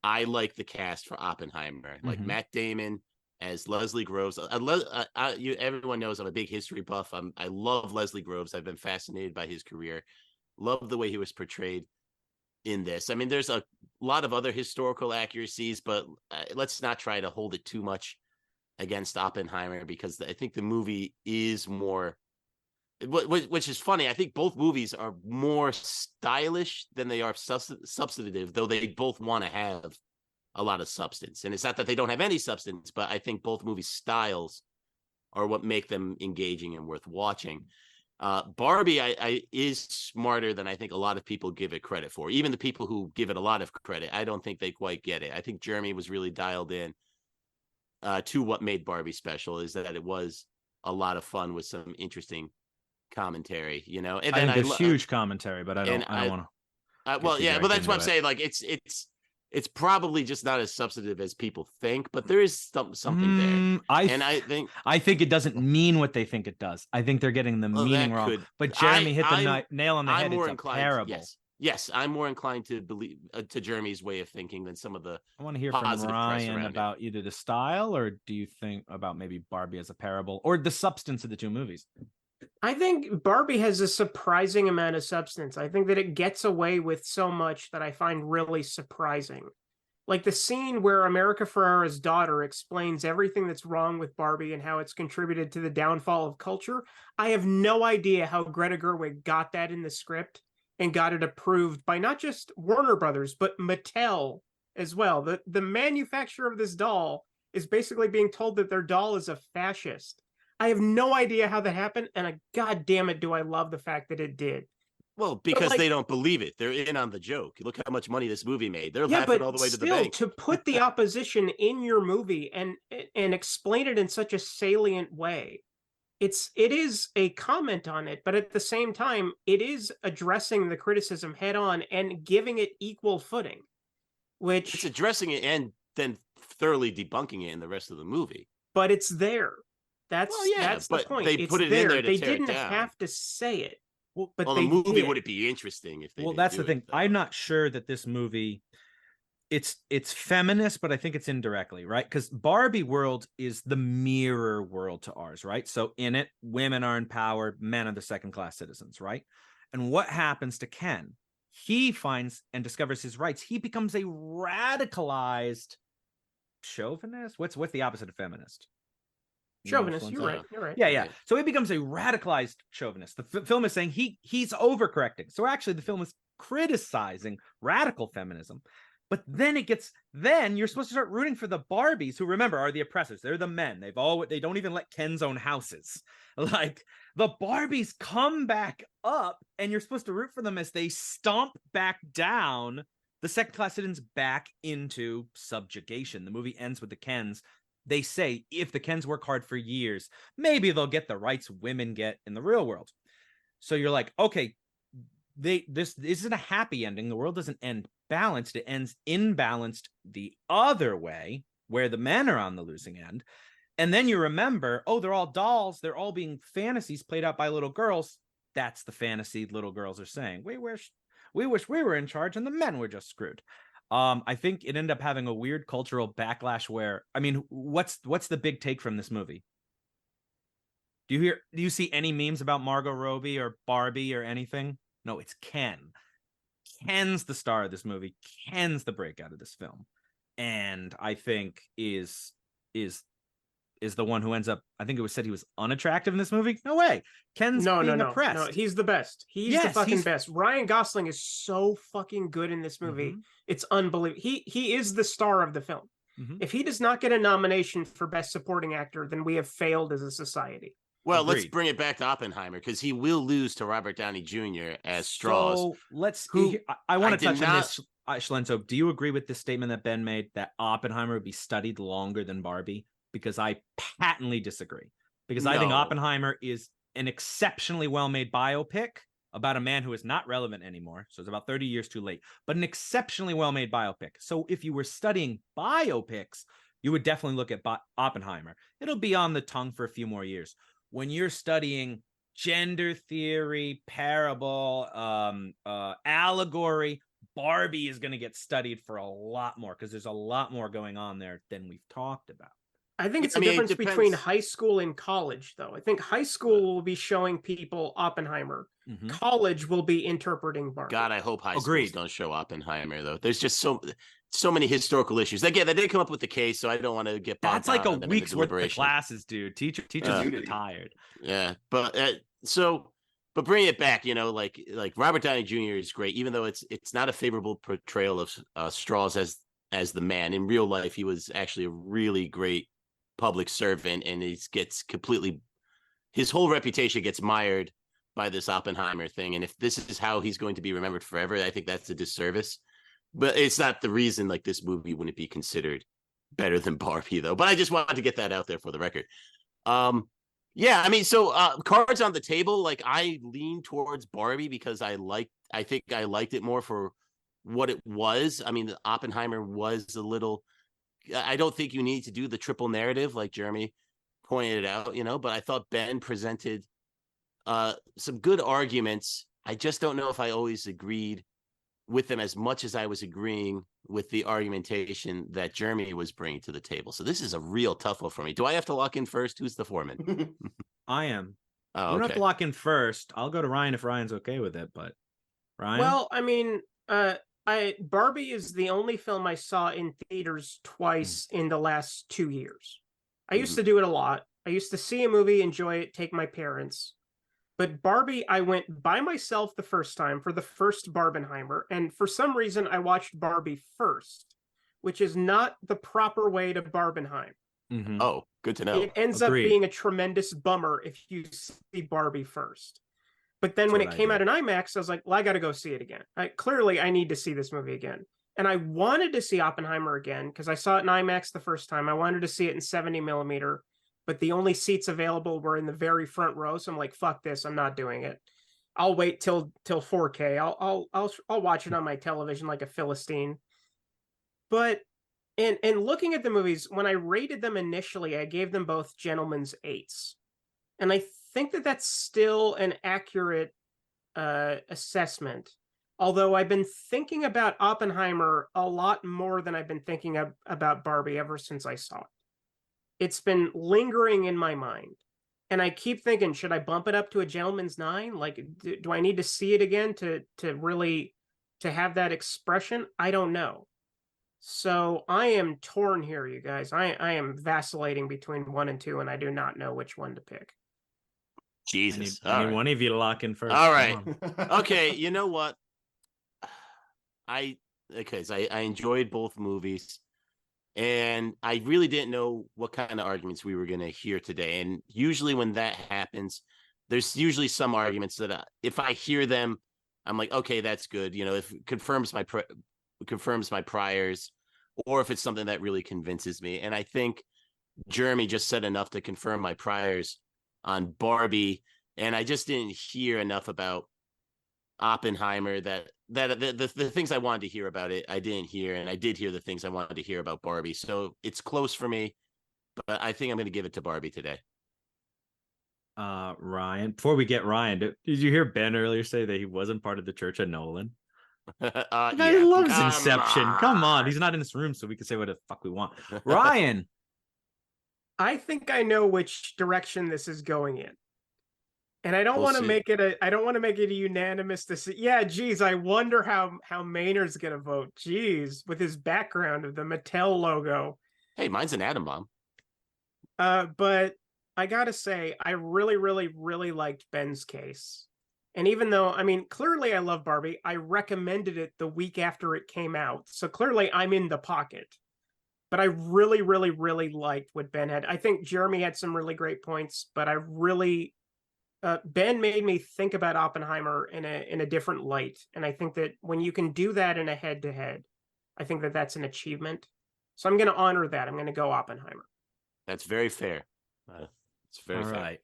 I like the cast for Oppenheimer, like Matt Damon as Leslie Groves. Everyone knows I'm a big history buff. I love Leslie Groves. I've been fascinated by his career. Love the way he was portrayed in this. I mean, there's a lot of other historical accuracies, but let's not try to hold it too much against Oppenheimer, because I think the movie is more, which is funny. I think both movies are more stylish than they are substantive, though they both want to have a lot of substance. And it's not that they don't have any substance, but I think both movies' styles are what make them engaging and worth watching. Barbie is smarter than I think a lot of people give it credit for. Even the people who give it a lot of credit, I don't think they quite get it. I think Jeremy was really dialed in to what made Barbie special, is that it was a lot of fun with some interesting commentary, And then I think there's huge commentary, but I don't want to. Well, yeah, but that's what I'm saying. Like it's probably just not as substantive as people think, but there is something there. I think it doesn't mean what they think it does. I think they're getting the meaning wrong. But Jeremy hit the nail on the head. It's a parable. Yes. Yes, I'm more inclined to believe to Jeremy's way of thinking than some of the I want to hear from positive press Ryan around about either the style, or do you think about maybe Barbie as a parable, or the substance of the two movies? I think Barbie has a surprising amount of substance. I think that it gets away with so much that I find really surprising. Like the scene where America Ferrera's daughter explains everything that's wrong with Barbie and how it's contributed to the downfall of culture. I have no idea how Greta Gerwig got that in the script and got it approved by not just Warner Brothers, but Mattel as well. The manufacturer of this doll is basically being told that their doll is a fascist. I have no idea how that happened, and god damn it, do I love the fact that it did. Well, because they don't believe it. They're in on the joke. Look how much money this movie made. They're laughing all the way to the bank. To put the opposition in your movie and explain it in such a salient way, it is a comment on it, but at the same time, it is addressing the criticism head on and giving it equal footing. Which it's addressing it and then thoroughly debunking it in the rest of the movie. But it's there. That's the point. They put it in there to they tear it didn't down. have to say it. Well, but the movie would it be interesting if they that's the thing. I'm not sure that this movie it's feminist, but I think it's indirectly, right? Because Barbie world is the mirror world to ours, right? So in it, women are empowered, men are the second-class citizens, right? And what happens to Ken? He finds and discovers his rights. He becomes a radicalized chauvinist. What's the opposite of feminist? Chauvinist, you're right. Yeah. So he becomes a radicalized chauvinist. The film is saying he's overcorrecting. So actually, the film is criticizing radical feminism. But then you're supposed to start rooting for the Barbies, who, remember, are the oppressors. They're the men. They don't even let Kens own houses. Like, the Barbies come back up, and you're supposed to root for them as they stomp back down the second-class citizens back into subjugation. The movie ends with the Kens. They say if the Kens work hard for years, maybe they'll get the rights women get in the real world. So you're like, okay, this isn't a happy ending. The world doesn't end balanced. It ends imbalanced the other way, where the men are on the losing end. And then you remember, they're all dolls. They're all being fantasies played out by little girls. That's the fantasy little girls are saying. We wish we were in charge and the men were just screwed. I think it ended up having a weird cultural backlash where, I mean, what's the big take from this movie? Do you see any memes about Margot Robbie or Barbie or anything? No, it's Ken. Ken's the star of this movie. Ken's the breakout of this film. And I think is the one who ends up, I think it was said he was unattractive in this movie. No way. Ken's being oppressed. No, he's the best. He's the fucking best. Ryan Gosling is so fucking good in this movie. Mm-hmm. It's unbelievable. He is the star of the film. Mm-hmm. If he does not get a nomination for Best Supporting Actor, then we have failed as a society. Well, let's bring it back to Oppenheimer, because he will lose to Robert Downey Jr. as Strauss. So I want to touch on this, Schlenzo. Do you agree with the statement that Ben made that Oppenheimer would be studied longer than Barbie? Because I patently disagree. Because I think Oppenheimer is an exceptionally well-made biopic about a man who is not relevant anymore. So it's about 30 years too late, but an exceptionally well-made biopic. So if you were studying biopics, you would definitely look at Oppenheimer. It'll be on the tongue for a few more years. When you're studying gender theory, parable, allegory, Barbie is going to get studied for a lot more, because there's a lot more going on there than we've talked about. I think it's a difference between high school and college, though. I think high school will be showing people Oppenheimer. Mm-hmm. College will be interpreting Barbie. God, I hope high schools don't show Oppenheimer, though. There's just so many historical issues. Again, they did come up with the case, so I don't want to get bogged down. That's like a week's worth of classes, dude. Teachers are tired. Yeah, but bring it back. Like Robert Downey Jr. is great, even though it's not a favorable portrayal of Strauss as the man. In real life, he was actually a really great public servant, and his whole reputation gets mired by this Oppenheimer thing. And if this is how he's going to be remembered forever, I think that's a disservice. But it's not the reason like this movie wouldn't be considered better than Barbie, though. But I just wanted to get that out there for the record. Cards on the table, like I lean towards Barbie because I think I liked it more for what it was. I mean, Oppenheimer was a little, I don't think you need to do the triple narrative like Jeremy pointed out, but I thought Ben presented some good arguments. I just don't know if I always agreed with them as much as I was agreeing with the argumentation that Jeremy was bringing to the table. So this is a real tough one for me. Do I have to lock in first? Who's the foreman? I am. Oh, You don't have okay. to lock in first. I'll go to Ryan if Ryan's okay with it, but Ryan? Well, I mean, Barbie is the only film I saw in theaters twice in the last 2 years. I used to do it a lot. I used to see a movie, enjoy it, take my parents. But Barbie, I went by myself the first time for the first Barbenheimer, and for some reason I watched Barbie first, which is not the proper way to Barbenheim. Mhm. Oh, good to know. It ends Agreed. up being a tremendous bummer if you see Barbie first. But then That's when what it I came did. out in IMAX, I was like, well, I got to go see it again. Clearly, I need to see this movie again. And I wanted to see Oppenheimer again because I saw it in IMAX the first time. I wanted to see it in 70 millimeter, but the only seats available were in the very front row. So I'm like, fuck this, I'm not doing it. I'll wait till 4K. I'll watch it on my television like a Philistine. But and looking at the movies, when I rated them initially, I gave them both gentlemen's 8s. And I think that that's still an accurate assessment. Although I've been thinking about Oppenheimer a lot more than I've been thinking about Barbie ever since I saw it. It's been lingering in my mind. And I keep thinking, should I bump it up to a gentleman's 9? Like, do I need to see it again to really to have that expression? I don't know. So I am torn here, you guys. I am vacillating between 1 and 2, and I do not know which one to pick. Jesus. I need one of you to lock in first. All Come right. on. Okay, you know what? I enjoyed both movies, and I really didn't know what kind of arguments we were going to hear today. And usually when that happens, there's usually some arguments that if I hear them, I'm like, okay, that's good. You know, if it confirms my priors, or if it's something that really convinces me. And I think Jeremy just said enough to confirm my priors on Barbie, and I just didn't hear enough about Oppenheimer that the things I wanted to hear about it, I didn't hear, and I did hear the things I wanted to hear about Barbie. So it's close for me, but I think I'm going to give it to Barbie today. Ryan, before we get Ryan, did you hear Ben earlier say that he wasn't part of the Church of Nolan? The guy Yeah. loves Come Inception. on. Come on, he's not in this room, so we can say what the fuck we want. Ryan, I think I know which direction this is going in. And I don't We'll want to see. make it a unanimous decision. Yeah, geez, I wonder how Maynard's gonna vote. Geez, with his background of the Mattel logo. Hey, mine's an atom bomb. But I gotta say, I really, really, really liked Ben's case. And even though, I mean, clearly I love Barbie, I recommended it the week after it came out. So clearly I'm in the pocket. But I really, really, really liked what Ben had. I think Jeremy had some really great points, but I really, Ben made me think about Oppenheimer in a different light. And I think that when you can do that in a head-to-head, I think that that's an achievement. So I'm going to honor that. I'm going to go Oppenheimer. That's very fair. It's very all fair. right.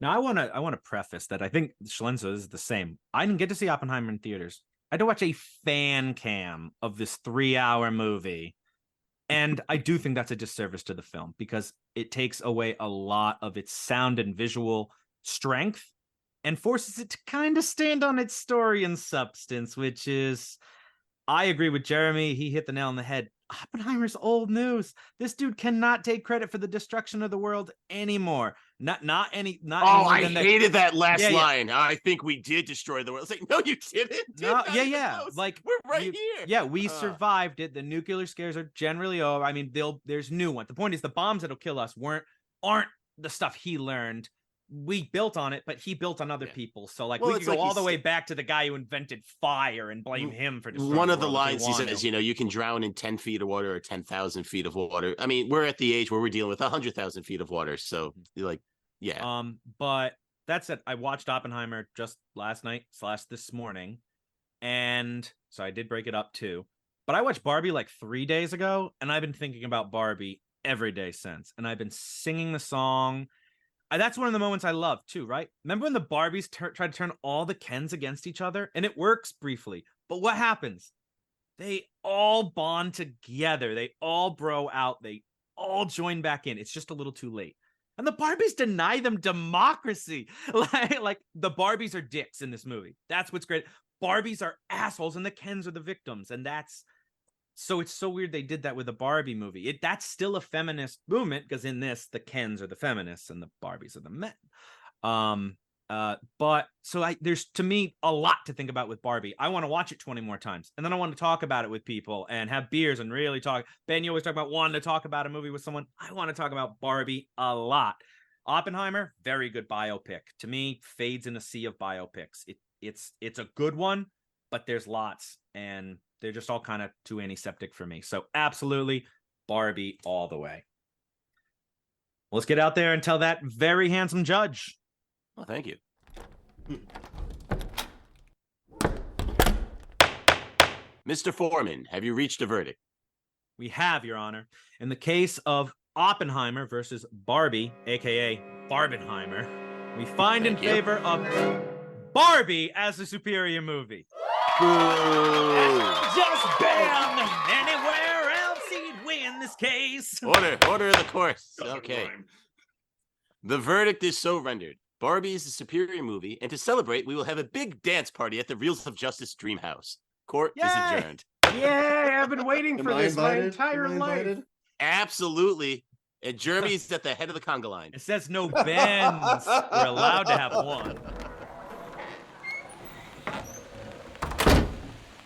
Now I want to preface that I think Schlender is the same. I didn't get to see Oppenheimer in theaters. I had to watch a fan cam of this 3-hour movie. And I do think that's a disservice to the film because it takes away a lot of its sound and visual strength and forces it to kind of stand on its story and substance, which is, I agree with Jeremy. He hit the nail on the head. Oppenheimer's old news. This dude cannot take credit for the destruction of the world anymore. Not any. I hated that last Yeah. line. I think we did destroy the world. It's like, no, you didn't. No, Not even yeah. close. Like we're right here. Yeah, we survived it. The nuclear scares are generally over. I mean, there's new ones. The point is, the bombs that'll kill us aren't the stuff he learned. We built on it, but he built on other people. So like, we could go all the way back to the guy who invented fire and blame him for destroying one the of the world if we lines he want says, to. you can drown in 10 feet of water or 10,000 feet of water. I mean, we're at the age where we're dealing with 100,000 feet of water. So like, yeah. But that said, I watched Oppenheimer just last night / this morning. And so I did break it up too. But I watched Barbie like 3 days ago, and I've been thinking about Barbie every day since. And I've been singing the song. That's one of the moments I love too, right? Remember when the Barbies try to turn all the Kens against each other? And it works briefly. But what happens? They all bond together. They all bro out. They all join back in. It's just a little too late. And the Barbies deny them democracy. Like the Barbies are dicks in this movie. That's what's great. Barbies are assholes and the Kens are the victims. And it's so weird they did that with the Barbie movie. That's still a feminist movement, because in this, the Kens are the feminists and the Barbies are the men. But there's, to me, a lot to think about with Barbie. I want to watch it 20 more times, and then I want to talk about it with people and have beers and really talk. Ben, you always talk about wanting to talk about a movie with someone. I want to talk about Barbie a lot. Oppenheimer, very good biopic. To me, fades in a sea of biopics. It's a good one, but there's lots, and they're just all kind of too antiseptic for me. So absolutely, Barbie all the way. Let's get out there and tell that very handsome judge. Well, thank you. Mr. Foreman, have you reached a verdict? We have, Your Honor. In the case of Oppenheimer versus Barbie, aka Barbenheimer, we find in favor of Barbie as the superior movie. Just Ben! Anywhere else he'd win this case. Order of the course. Okay. The verdict is so rendered. Barbie is the superior movie, and to celebrate, we will have a big dance party at the Reels of Justice Dream House. Court is adjourned. Yay! I've been waiting for this my entire life. Absolutely. And Jeremy's at the head of the conga line. It says no Bens. We're allowed to have one.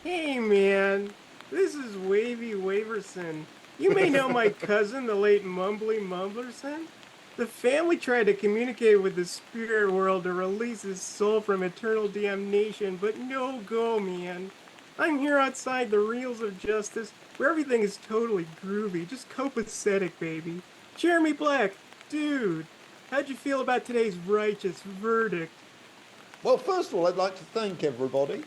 Hey, man. This is Wavy Waverson. You may know my cousin, the late Mumbly Mumblerson. The family tried to communicate with the spirit world to release his soul from eternal damnation, but no go, man. I'm here outside the Reels of Justice, where everything is totally groovy, just copacetic, baby. Jeremy Black, dude, how'd you feel about today's righteous verdict? Well, first of all, I'd like to thank everybody.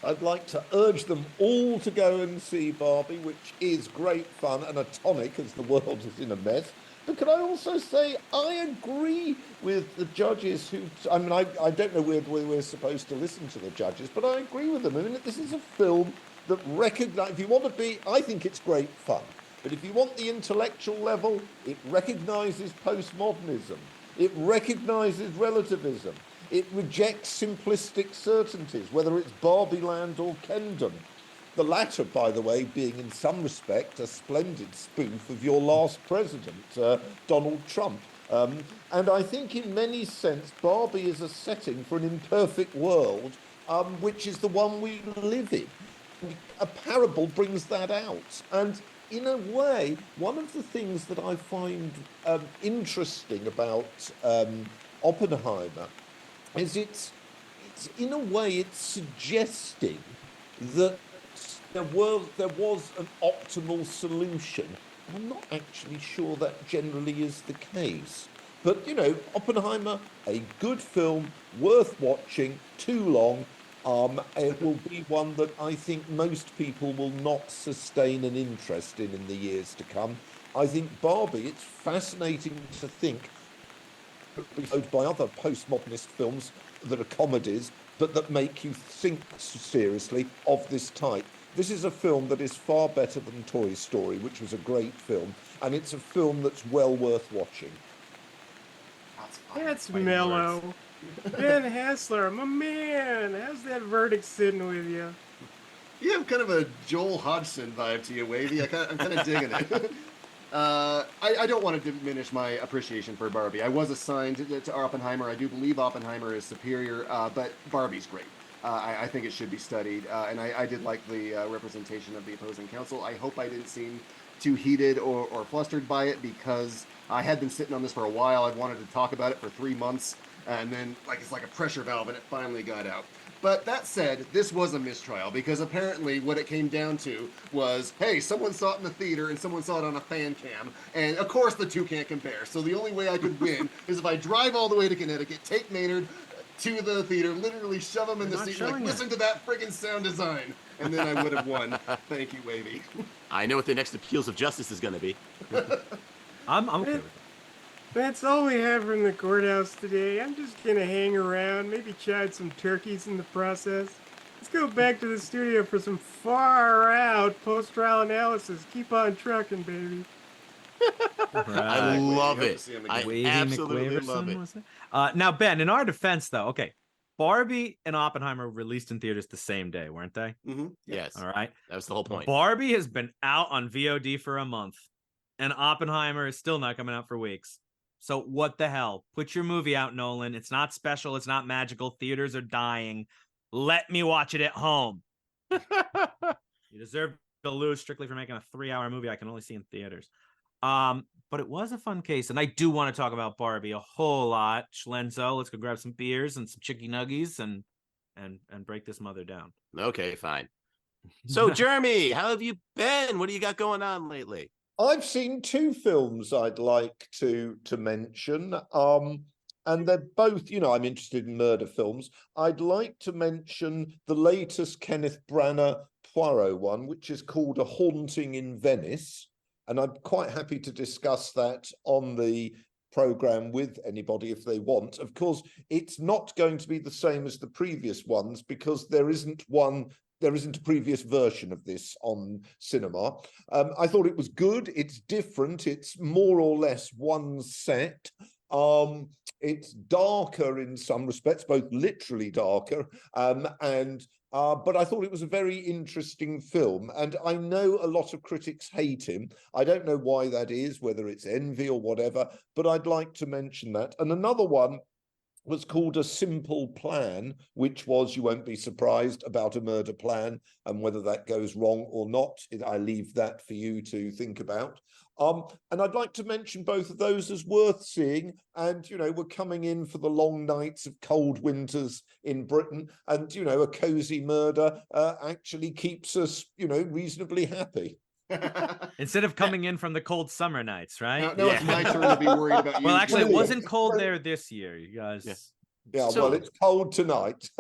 I'd like to urge them all to go and see Barbie, which is great fun and a tonic as the world is in a mess. But can I also say I agree with the judges who, I mean, I don't know whether we're supposed to listen to the judges, but I agree with them. I mean, this is a film that if you want to be, I think it's great fun. But if you want the intellectual level, it recognises postmodernism. It recognises relativism. It rejects simplistic certainties, whether it's Barbie Land or Kendom. The latter, by the way, being in some respect a splendid spoof of your last president, Donald Trump. And I think in many sense, Barbie is a setting for an imperfect world, which is the one we live in. A parable brings that out. And in a way, one of the things that I find interesting about Oppenheimer is it's in a way, it's suggesting that there was an optimal solution. I'm not actually sure that generally is the case. But, you know, Oppenheimer, a good film, worth watching, too long. It will be one that I think most people will not sustain an interest in the years to come. I think Barbie, it's fascinating to think, by other postmodernist films that are comedies, but that make you think seriously of this type. This is a film that is far better than Toy Story, which was a great film, and it's a film that's well worth watching. That's mellow. Ben Haslar, my man, how's that verdict sitting with you? You have kind of a Joel Hodgson vibe to you, Wavy. I'm kind of digging it. I don't want to diminish my appreciation for Barbie. I was assigned to Oppenheimer. I do believe Oppenheimer is superior, but Barbie's great. I think it should be studied, and I did like the representation of the opposing counsel. I hope I didn't seem too heated or flustered by it, because I had been sitting on this for a while. I've wanted to talk about it for 3 months, and then it's like a pressure valve, and it finally got out. But that said, this was a mistrial, because apparently what it came down to was, hey, someone saw it in the theater and someone saw it on a fan cam, and of course the two can't compare. So the only way I could win is if I drive all the way to Connecticut, take Maynard to the theater, literally shove him in the seat, like, listen to that friggin' sound design, and then I would have won. Thank you, Wavy. I know what the next appeals of justice is going to be. I'm okay with it. That's all we have from the courthouse today. I'm just gonna hang around, maybe chide some turkeys in the process. Let's go back to the studio for some far-out post-trial analysis. Keep on trucking, baby. I love it. I absolutely love it. Now, Ben, in our defense, though, okay, Barbie and Oppenheimer released in theaters the same day, weren't they? Mm-hmm. Yes. All right. That was the whole point. Barbie has been out on VOD for a month, and Oppenheimer is still not coming out for weeks. So what the hell? Put your movie out, Nolan. It's not special. It's not magical. Theaters are dying. Let me watch it at home. You deserve to lose strictly for making a 3-hour movie I can only see in theaters. But it was a fun case, and I do want to talk about Barbie a whole lot. Schlenzo, let's go grab some beers and some chicky nuggies and break this mother down. Okay, fine. So, Jeremy, how have you been? What do you got going on lately? I've seen 2 films I'd like to mention. And they're both, I'm interested in murder films. I'd like to mention the latest Kenneth Branagh Poirot one, which is called A Haunting in Venice. And I'm quite happy to discuss that on the program with anybody if they want. Of course, it's not going to be the same as the previous ones because there isn't a previous version of this on cinema. I thought it was good. It's different. It's more or less one set. It's darker in some respects, both literally darker, but I thought it was a very interesting film. And I know a lot of critics hate him. I don't know why that is, whether it's envy or whatever, but I'd like to mention that. And another one was called A Simple Plan, which was, you won't be surprised, about a murder plan, and whether that goes wrong or not, I leave that for you to think about. And I'd like to mention both of those as worth seeing. And, we're coming in for the long nights of cold winters in Britain. And, a cozy murder actually keeps us, reasonably happy. Instead of coming in from the cold summer nights, right? Now it's my turn to be worried about you. Well, actually, it wasn't cold there this year, you guys. Yeah, So- well, it's cold tonight.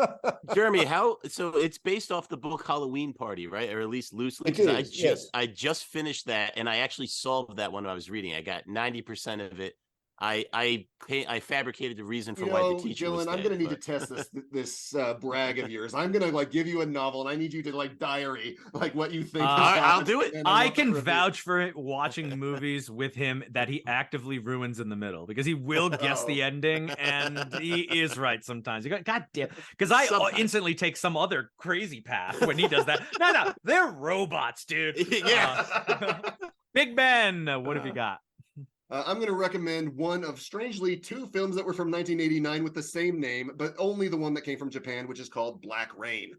Jeremy, so it's based off the book Halloween Party, right? Or at least loosely. It is, yes. I just finished that, and I actually solved that one when I was reading. I got 90% of it. I fabricated the reason for why the teacher was Gillen, I'm dead, going to need but- to test this brag of yours. I'm going to give you a novel, and I need you to diary what you think. I'll do it. I can vouch for it watching movies with him that he actively ruins in the middle because he will guess the ending, and he is right sometimes. God damn, because I instantly take some other crazy path when he does that. No, they're robots, dude. Yeah. Big Ben, what have you got? I'm going to recommend one of, strangely, 2 films that were from 1989 with the same name, but only the one that came from Japan, which is called Black Rain,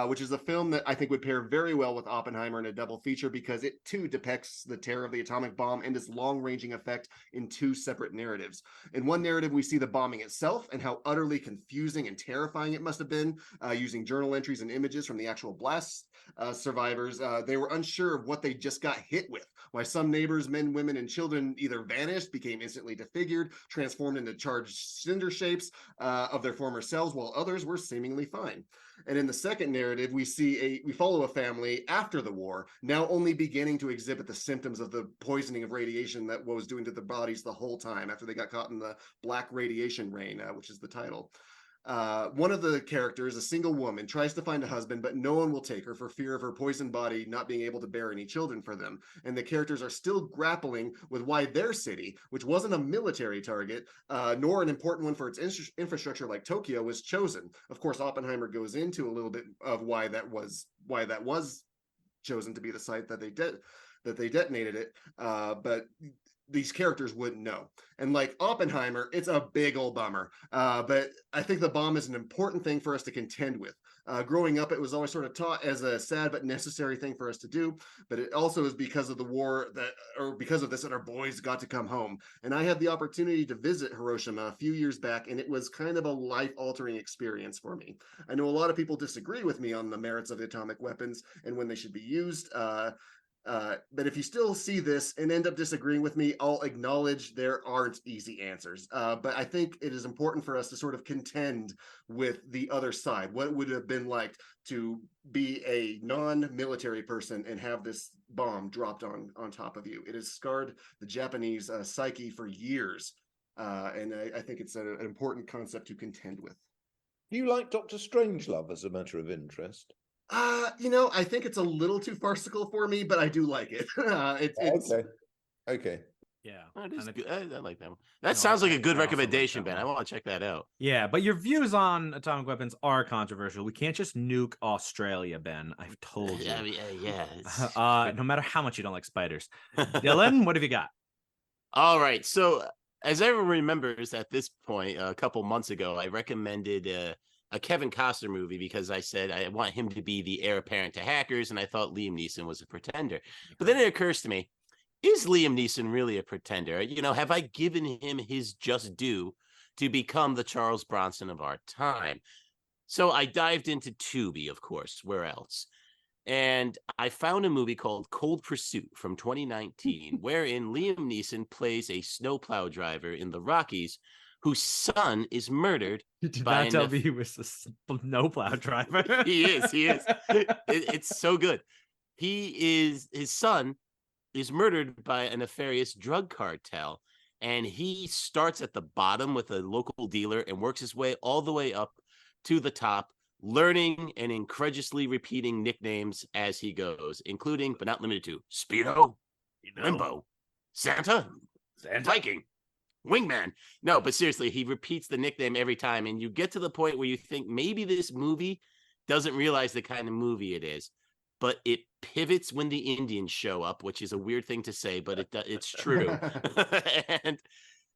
which is a film that I think would pair very well with Oppenheimer in a double feature because it, too, depicts the terror of the atomic bomb and its long-ranging effect in 2 separate narratives. In one narrative, we see the bombing itself and how utterly confusing and terrifying it must have been, using journal entries and images from the actual blast survivors. They were unsure of what they just got hit with, why some neighbors, men, women, and children either vanished, became instantly disfigured, transformed into charged cinder shapes of their former selves, while others were seemingly fine. And in the second narrative, we follow a family after the war, now only beginning to exhibit the symptoms of the poisoning of radiation that was doing to their bodies the whole time after they got caught in the black radiation rain, which is the title. One of the characters, a single woman, tries to find a husband, but no one will take her for fear of her poisoned body not being able to bear any children for them. And the characters are still grappling with why their city, which wasn't a military target, nor an important one for its infrastructure like Tokyo, was chosen. Of course, Oppenheimer goes into a little bit of why that was chosen to be the site that they detonated it, but these characters wouldn't know. And like Oppenheimer, it's a big old bummer. But I think the bomb is an important thing for us to contend with. Growing up, it was always sort of taught as a sad but necessary thing for us to do. But it also is because of the war because of this that our boys got to come home. And I had the opportunity to visit Hiroshima a few years back, and it was kind of a life-altering experience for me. I know a lot of people disagree with me on the merits of the atomic weapons and when they should be used. But if you still see this and end up disagreeing with me, I'll acknowledge there aren't easy answers. But I think it is important for us to sort of contend with the other side. What would it have been like to be a non-military person and have this bomb dropped on top of you? It has scarred the Japanese psyche for years. And I think it's an important concept to contend with. Do you like Dr. Strangelove as a matter of interest? I think it's a little too farcical for me, but I do like it. Okay. Yeah. That is And good. I like that one. That No, sounds like a good I also like recommendation, that Ben. one. I want to check that out. Yeah, but your views on atomic weapons are controversial. We can't just nuke Australia, Ben. I've told you. I mean, yeah. No matter how much you don't like spiders. Dylan, what have you got? All right. So, as everyone remembers, at this point, a couple months ago, I recommended a Kevin Costner movie because I said I want him to be the heir apparent to Hackers, and I thought Liam Neeson was a pretender. But then it occurs to me, is Liam Neeson really a pretender? You know, have I given him his just due to become the Charles Bronson of our time? So I dived into Tubi, of course, where else? And I found a movie called Cold Pursuit from 2019, wherein Liam Neeson plays a snowplow driver in the Rockies whose son is murdered. You did by not tell me he was a snowplow driver. He is. It's so good. His son is murdered by a nefarious drug cartel, and he starts at the bottom with a local dealer and works his way all the way up to the top, learning and incredulously repeating nicknames as he goes, including but not limited to Speedo, Limbo, Santa, Viking, Wingman. No, but seriously, he repeats the nickname every time, and you get to the point where you think maybe this movie doesn't realize the kind of movie it is, but it pivots when the Indians show up, which is a weird thing to say, but it's true. And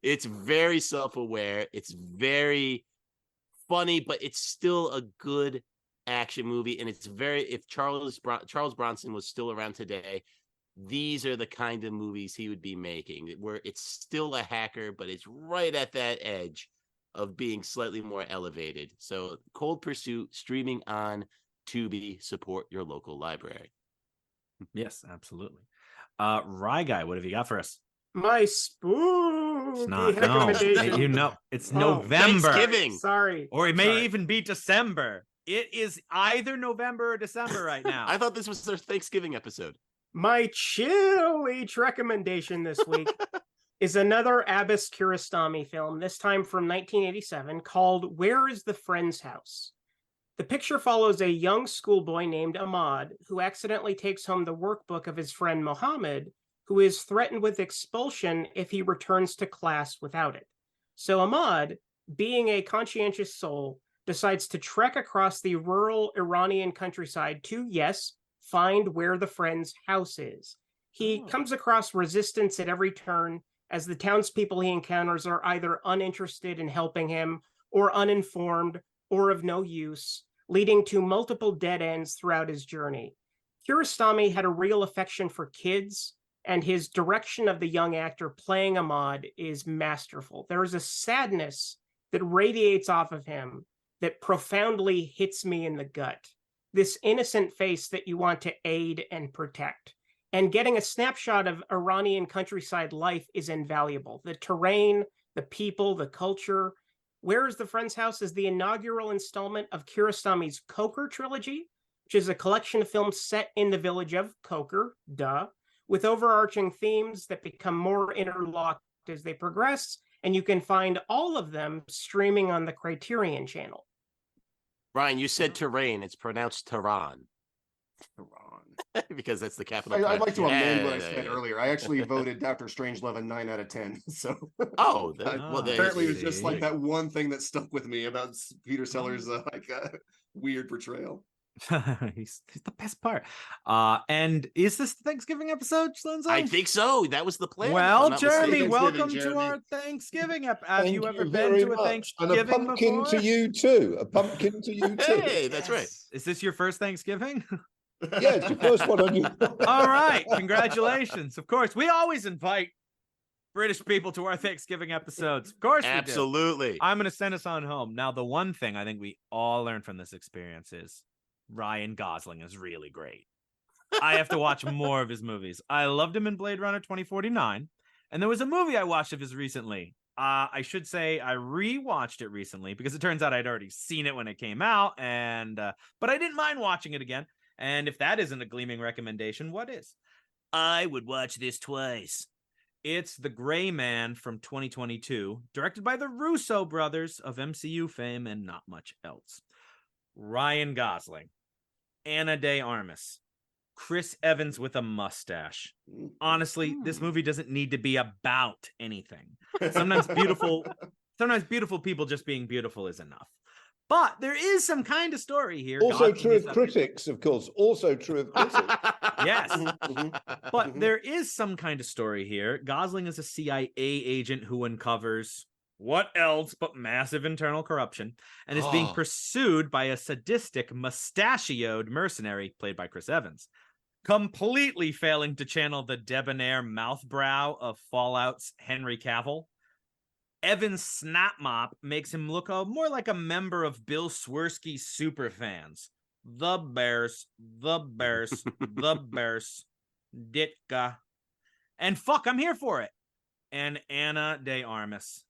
it's very self-aware. It's very funny, but it's still a good action movie. And it's if Charles Bronson was still around today, these are the kind of movies he would be making, where it's still a hacker, but it's right at that edge of being slightly more elevated. So Cold Pursuit, streaming on Tubi. Support your local library. Yes, absolutely. Rye Guy, what have you got for us? My spooky It's not. recommendation. You know, it's Oh, November. Thanksgiving. Sorry. Or it may Sorry. even be December. It is either November or December right now. I thought this was their Thanksgiving episode. My Chillich recommendation this week is another Abbas Kiarostami film, this time from 1987, called Where is the Friend's House? The picture follows a young schoolboy named Ahmad who accidentally takes home the workbook of his friend Mohammed, who is threatened with expulsion if he returns to class without it. So Ahmad, being a conscientious soul, decides to trek across the rural Iranian countryside to, yes, find where the friend's house is. He comes across resistance at every turn, as the townspeople he encounters are either uninterested in helping him, or uninformed, or of no use, leading to multiple dead ends throughout his journey. Kiarostami had a real affection for kids, and his direction of the young actor playing Ahmad is masterful. There is a sadness that radiates off of him that profoundly hits me in the gut. This innocent face that you want to aid and protect. And getting a snapshot of Iranian countryside life is invaluable. The terrain, the people, the culture. Where is the Friend's House is the inaugural installment of Kiarostami's Koker trilogy, which is a collection of films set in the village of Koker, with overarching themes that become more interlocked as they progress, and you can find all of them streaming on the Criterion channel. Ryan, you said terrain. It's pronounced Tehran. Because that's the capital. I'd like to amend what I said earlier. I actually voted Dr. Strangelove a 9 out of 10. So apparently it was just like that one thing that stuck with me about Peter Sellers' weird portrayal. He's the best part. And is this the Thanksgiving episode, Lindsay? I think so. That was the plan. Well, Jeremy, welcome Jeremy. to our Thanksgiving episode. Have you ever been very to a much. Thanksgiving and a pumpkin before? to you too. A pumpkin to you too. Hey, that's right. Is this your first Thanksgiving? Yeah, it's the first one on you. All right, congratulations. Of course, we always invite British people to our Thanksgiving episodes. Of course we do. Absolutely. I'm going to send us on home. Now, the one thing I think we all learned from this experience is Ryan Gosling is really great. I have to watch more of his movies. I loved him in Blade Runner 2049, and there was a movie I watched of his recently. I should say I rewatched it recently because it turns out I'd already seen it when it came out, and but I didn't mind watching it again. And if that isn't a gleaming recommendation, what is? I would watch this twice. It's The Gray Man from 2022, directed by the Russo brothers of MCU fame and not much else. Ryan Gosling, Ana de Armas, Chris Evans with a mustache. Honestly, this movie doesn't need to be about anything. Sometimes beautiful people just being beautiful is enough. But there is some kind of story here. Also true of critics, of course. Also true of critics. Yes. But there is some kind of story here. Gosling is a CIA agent who uncovers what else but massive internal corruption and is being pursued by a sadistic, mustachioed mercenary played by Chris Evans, completely failing to channel the debonair mouth brow of Fallout's Henry Cavill. Evan's snap mop makes him look more like a member of Bill Swirsky's super fans. The Bears, the Bears, the Bears, Ditka. And fuck, I'm here for it. And Ana de Armas.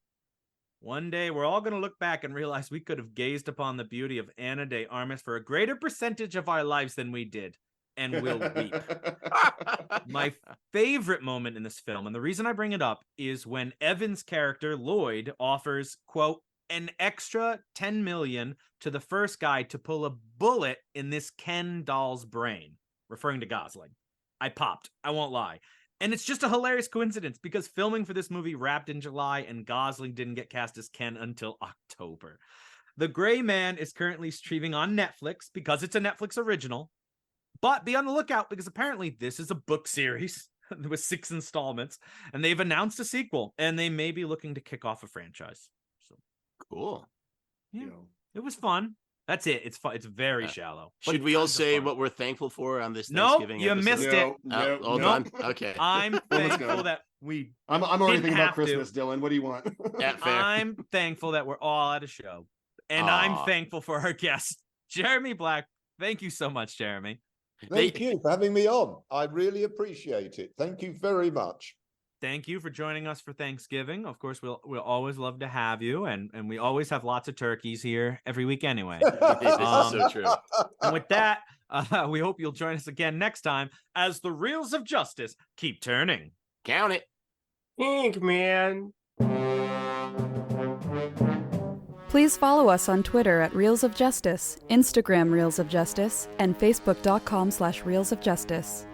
One day, we're all going to look back and realize we could have gazed upon the beauty of Ana de Armas for a greater percentage of our lives than we did. And we'll weep. My favorite moment in this film, and the reason I bring it up, is when Evan's character, Lloyd, offers, quote, an extra $10 million to the first guy to pull a bullet in this Ken doll's brain, referring to Gosling. I popped. I won't lie. And it's just a hilarious coincidence because filming for this movie wrapped in July and Gosling didn't get cast as Ken until October. The Gray Man is currently streaming on Netflix because it's a Netflix original. But be on the lookout because apparently this is a book series with 6 installments and they've announced a sequel and they may be looking to kick off a franchise. So cool. Yeah, it was fun. That's it. It's fun. It's very shallow. Should we all say what we're thankful for on this Thanksgiving you episode? missed it. Hold on. Okay. I'm thankful that I'm already thinking about Christmas, Dylan. What do you want? Yeah, fair. I'm thankful that we're all at a show. And I'm thankful for our guest, Jeremy Black. Thank you so much, Jeremy. Thank you for having me on. I really appreciate it. Thank you very much. Thank you for joining us for Thanksgiving. Of course, we'll always love to have you, and we always have lots of turkeys here every week anyway. This is so true. And with that, we hope you'll join us again next time as the reels of justice keep turning. Count it. Ink, man. Please follow us on Twitter at Reels of Justice, Instagram Reels of Justice, and Facebook.com/Reels of Justice.